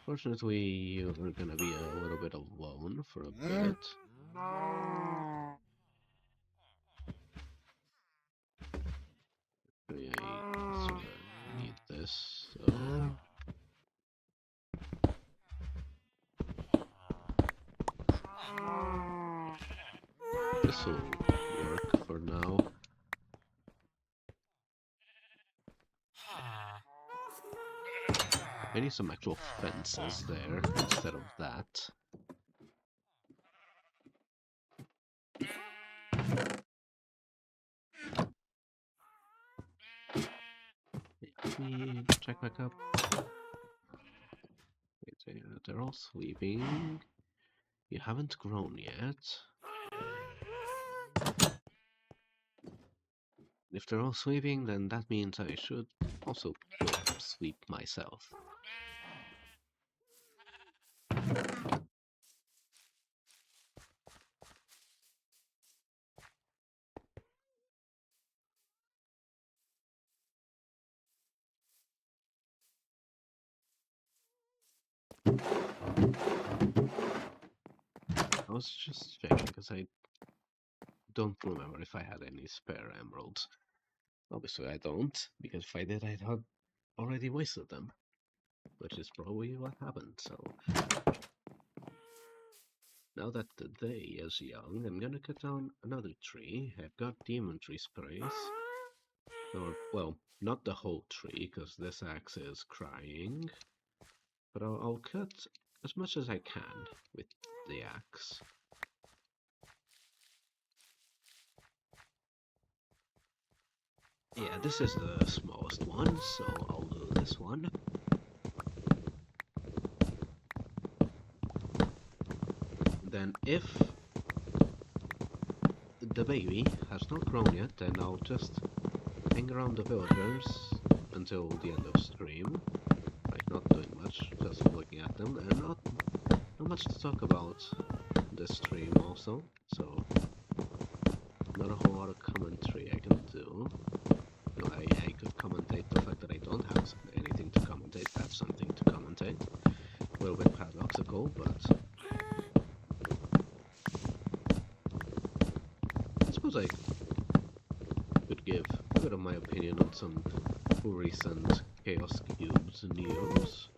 Fortunately, you're gonna be a little bit alone for a bit. I sort of need this, so this will work for now. I need some actual fences there instead of that. Let me check back up. Wait, they're all sleeping. You haven't grown yet. If they're all sleeping, then that means I should also go sleep myself. I was just checking because I don't remember if I had any spare emeralds. Obviously I don't, because if I did I'd have already wasted them. Which is probably what happened, so... Now that the day is young, I'm gonna cut down another tree. I've got demon tree sprays. Or, well, not the whole tree, because this axe is crying. But I'll cut as much as I can with the axe. Yeah, this is the smallest one, so I'll do this one. Then if the baby has not grown yet, then I'll just hang around the villagers until the end of stream. Like, not doing much, just looking at them, and not much to talk about this stream also, so not a whole lot of commentary I can do. No, I could commentate the fact that I don't have anything to commentate. That's something to commentate. A little bit paradoxical, but I suppose I could give a bit of my opinion on some recent Chaos Cubes news.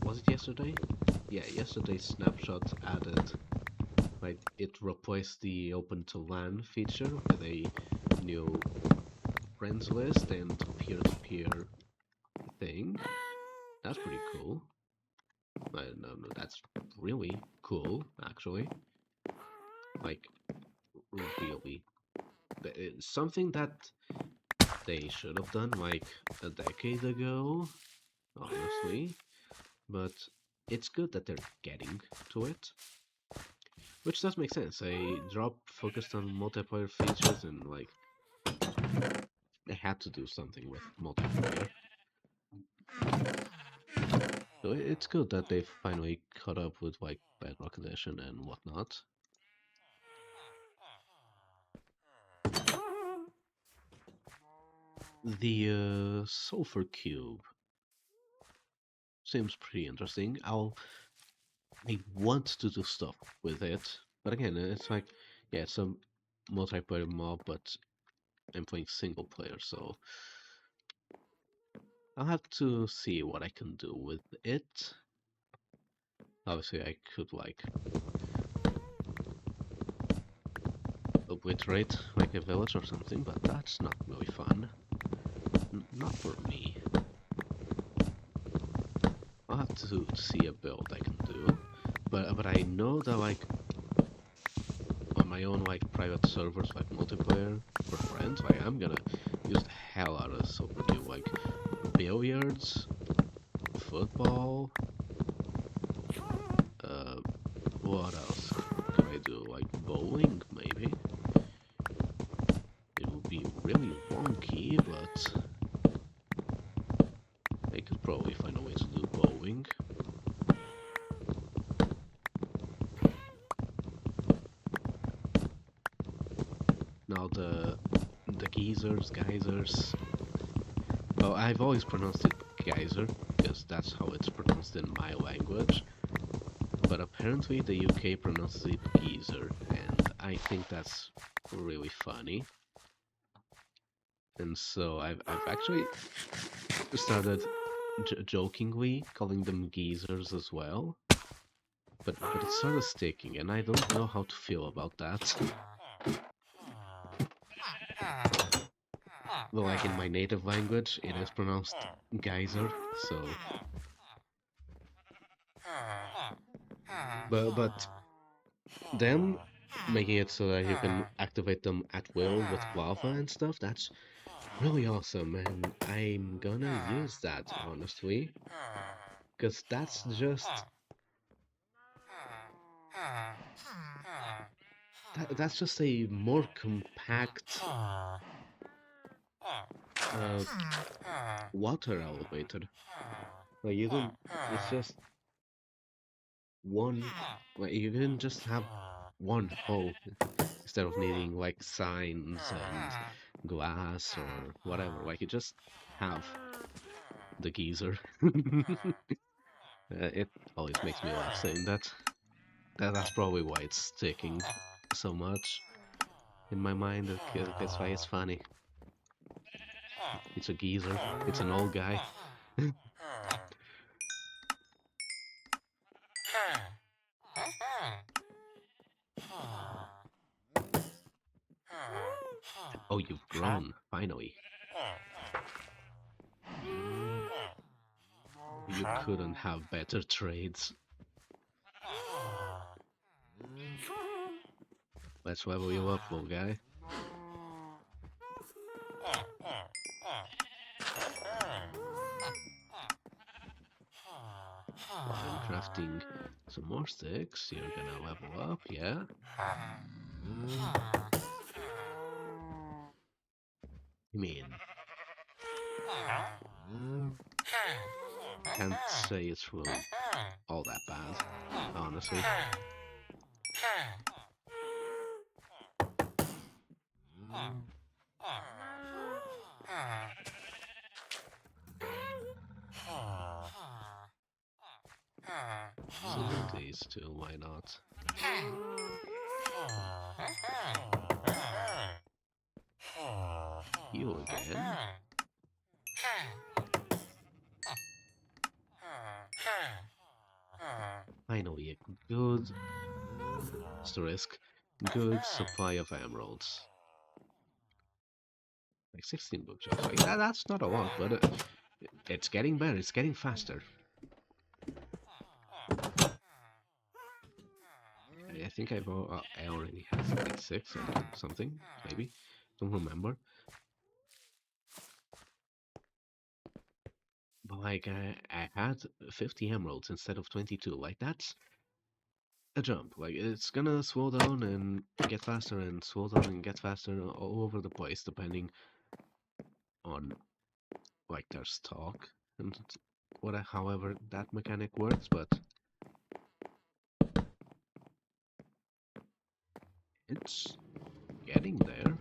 Was it yesterday? Yeah, yesterday's snapshot added, like, it replaced the open to LAN feature with a new friends list and peer-to-peer thing. That's pretty cool. No, that's really cool, actually. Like, really. It's something that they should have done, like, a decade ago, honestly. But it's good that they're getting to it. Which does make sense. A drop focused on multiplayer features and, like, they had to do something with multiplayer. So it's good that they've finally caught up with, like, Bedrock Edition and whatnot. The Sulfur Cube seems pretty interesting. I want to do stuff with it, but again, it's like, yeah, it's a multiplayer mob, but I'm playing single player, so I'll have to see what I can do with it. Obviously, I could like obliterate like a village or something, but that's not really fun. Not for me. I'll have to see a build I can do, but I know that like on my own like private servers, like multiplayer for friends, like I'm gonna use the hell out of Super Cube, like billiards, football. Uh, what else could I do? Like bowling, maybe. It would be really wonky, but I could probably find a way to do bowling. Now the geysers. Well, I've always pronounced it geyser because that's how it's pronounced in my language. But apparently the UK pronounces it geyser, and I think that's really funny. And so I've actually started jokingly calling them geezers as well. But it's sort of sticking, and I don't know how to feel about that. Well, like in my native language, it is pronounced geyser, so. But them making it so that you can activate them at will with lava and stuff, that's really awesome, and I'm gonna use that honestly, because that's just a more compact uh, water elevator. Like you don't, it's just one. Like you can just have one hole instead of needing like signs and glass or whatever. Like you just have the geyser. It always makes me laugh saying that. That's probably why it's sticking so much in my mind. That's why it's funny. It's a geezer. It's an old guy. Oh, you've grown, finally. You couldn't have better trades. Let's level you up, little guy. I'm crafting some more sticks. You're gonna level up, yeah? I mean, can't say it's really all that bad, honestly. So do these two, why not? You again? Finally, a good asterisk, good supply of emeralds. Like 16 bookshelves. Like that's not a lot, but it's getting better. It's getting faster. I think I already have like 6 or something, maybe. Don't remember. But like I had 50 emeralds instead of 22. Like that's a jump. Like it's gonna slow down and get faster and slow down and get faster all over the place depending on like their stock and however that mechanic works, but it's getting there.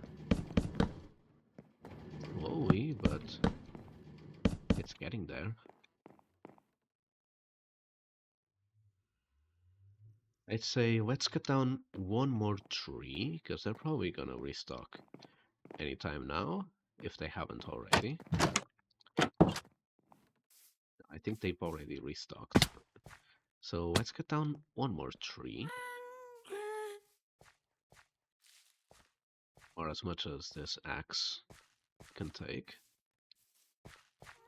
Slowly, but it's getting there. I'd say let's cut down one more tree, because they're probably gonna restock anytime now, if they haven't already. I think they've already restocked. So let's cut down one more tree, or as much as this axe can take.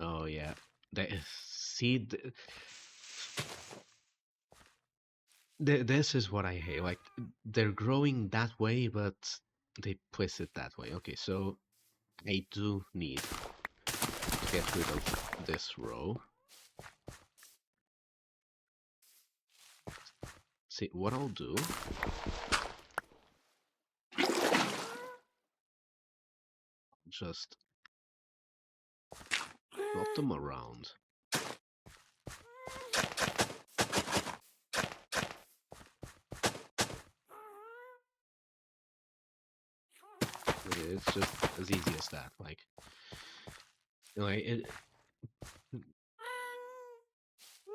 Oh yeah, they, see, this is what I hate. Like they're growing that way, but they place it that way. Okay, so I do need to get rid of this row. See, what I'll do, just plot them around. It's just as easy as that. Like, you know,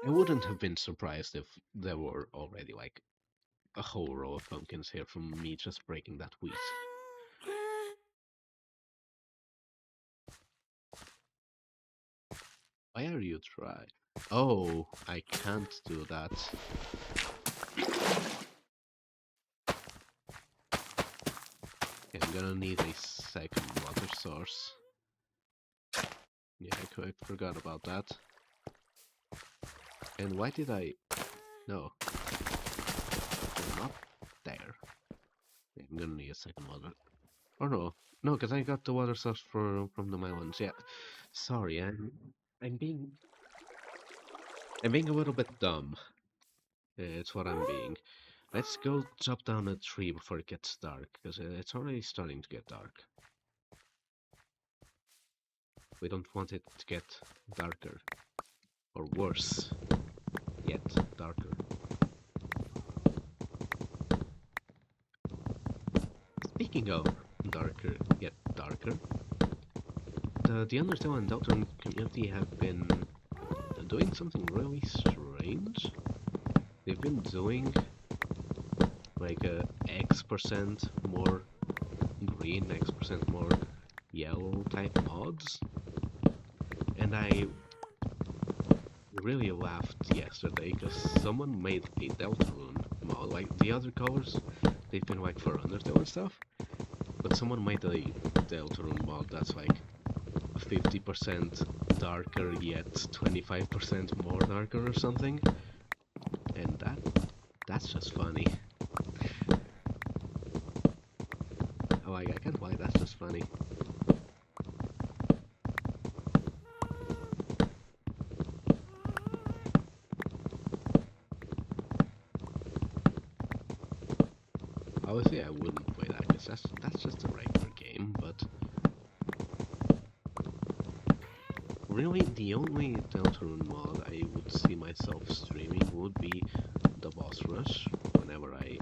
I wouldn't have been surprised if there were already like a whole row of pumpkins here from me just breaking that wheat. Why are you trying? Oh, I can't do that. Okay, I'm gonna need a second water source. Yeah, I quite forgot about that. And why did I... No. They're not there. Yeah, I'm gonna need a second water. Or no. No, because I got the water source from the melons. Yeah. Sorry, I'm being... I'm being a little bit dumb. It's what I'm being. Let's go chop down a tree before it gets dark, because it's already starting to get dark. We don't want it to get darker. Or worse. Yet darker. Speaking of darker, yet darker, the Undertale and Deltarune community have been doing something really strange. They've been doing like X% more green, X% more yellow type mods. And I really laughed yesterday because someone made a Deltarune mod. Like the other colors, they've been like for Undertale and stuff. But someone made a Deltarune mod that's like 50% darker yet 25% more darker or something. And that's just funny. Like, I can't lie, that's just funny. Obviously, I wouldn't play that because that's just a regular game, but really, the only Deltarune mod I would see myself streaming would be the boss rush whenever I...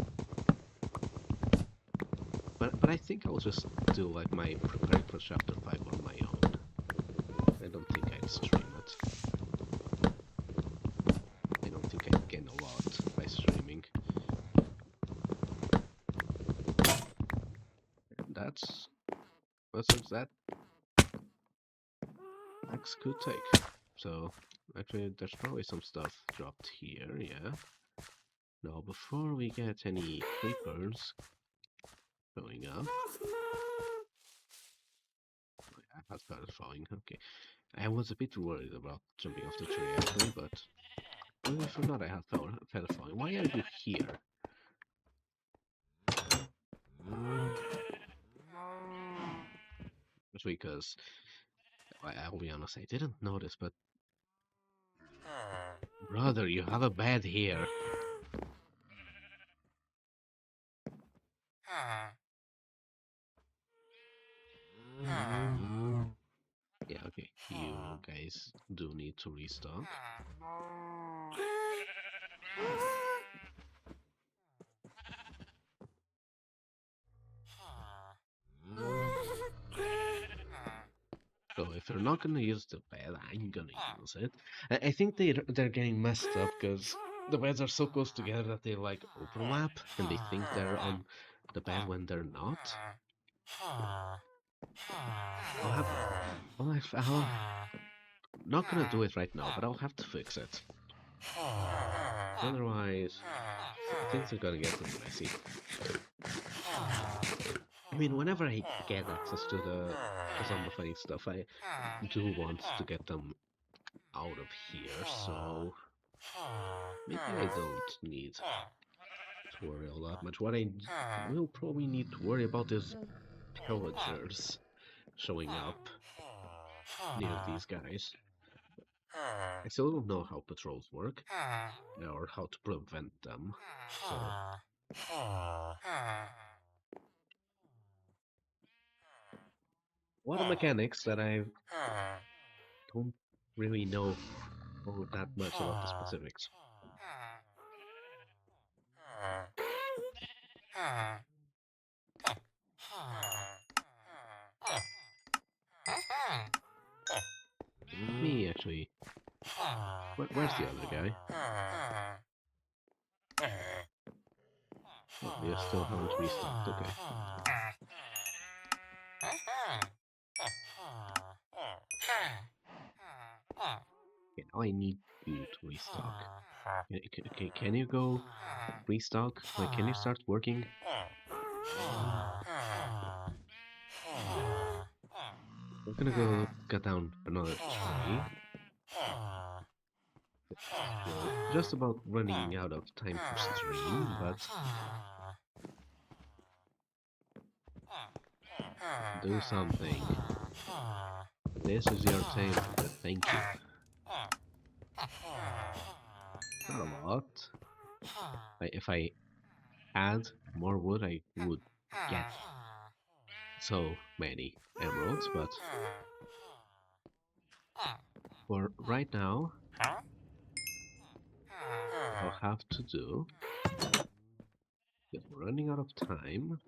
But I think I'll just do like my preparing for chapter 5 on my own. I don't think I'd stream it. I don't think I'd gain a lot by streaming. And that's that axe could take. So actually there's probably some stuff dropped here, yeah. Now before we get any creepers going up. I had started falling, okay. I was a bit worried about jumping off the tree actually, but believe it or not I had felt falling. Why are you here? Just because I'll be honest, I didn't notice, but brother, you have a bed here. Yeah, okay, you guys do need to restock. So if you're not gonna use the bed, I'm gonna use it. I think they're getting messed up because the beds are so close together that they like overlap, and they think they're on the bed when they're not. I'll have, not gonna do it right now, but I'll have to fix it. Otherwise, things are gonna get pretty messy. I mean, whenever I get access to the zombifying stuff, I do want to get them out of here, so maybe I don't need to worry all that much. What I will probably need to worry about is pillagers showing up near these guys. I still don't know how patrols work, or how to prevent them, so a lot of mechanics that I don't really know all that much about the specifics. Let me actually... where's the other guy? Oh, you still haven't restocked, okay. Okay, now I need you to restock. Can you go restock? Like, can you start working? We're gonna go cut down another tree. We're just about running out of time for stream, but do something. This is your time. Thank you. Not a lot. If I had more wood, I would get so many emeralds, but for right now, I'll have to do, because we're running out of time,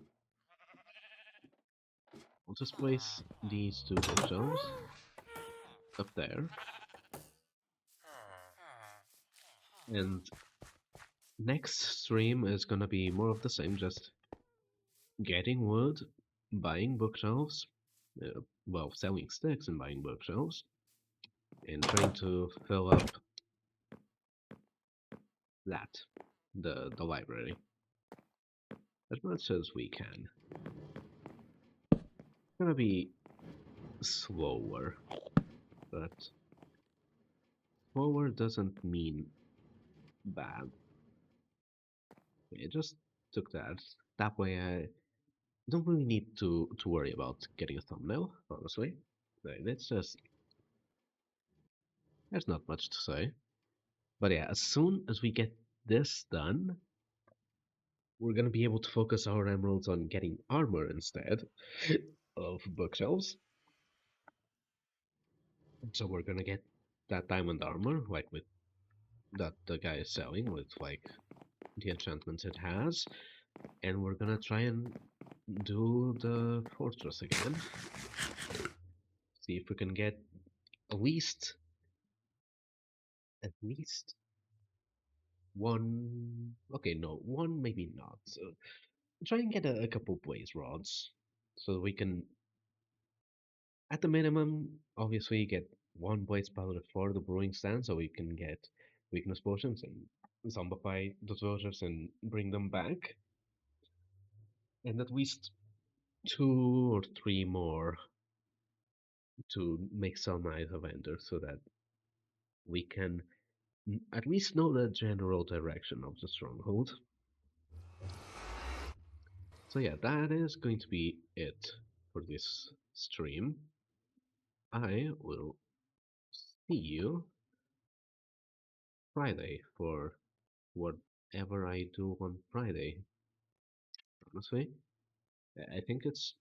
I'll just place these two bookshelves up there, and next stream is gonna be more of the same, just getting wood, buying bookshelves, well, selling sticks and buying bookshelves, and trying to fill up that, the library, as much as we can. It's gonna be slower, but slower doesn't mean bad. I just took that. That way I don't really need to worry about getting a thumbnail, honestly. It's just, there's not much to say. But yeah, as soon as we get this done, we're gonna be able to focus our emeralds on getting armor instead of bookshelves. So we're gonna get that diamond armor, like with that the guy is selling, with like the enchantments it has, and we're gonna try and do the fortress again. See if we can get at least one. Okay, no, one maybe not. So try and get a couple blaze rods, so we can, at the minimum, obviously get one blaze powder for the brewing stand, so we can get weakness potions and zombify the villagers and bring them back, and at least 2 or 3 more to make some out of ender, so that we can at least know the general direction of the stronghold. So yeah, that is going to be it for this stream. I will see you Friday for whatever I do on Friday. Honestly, I think it's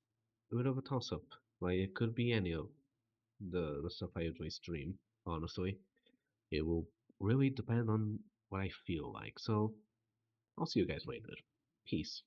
a bit of a toss-up. Like, it could be any of the stuff I usually stream, honestly. It will really depend on what I feel like. So, I'll see you guys later. Peace.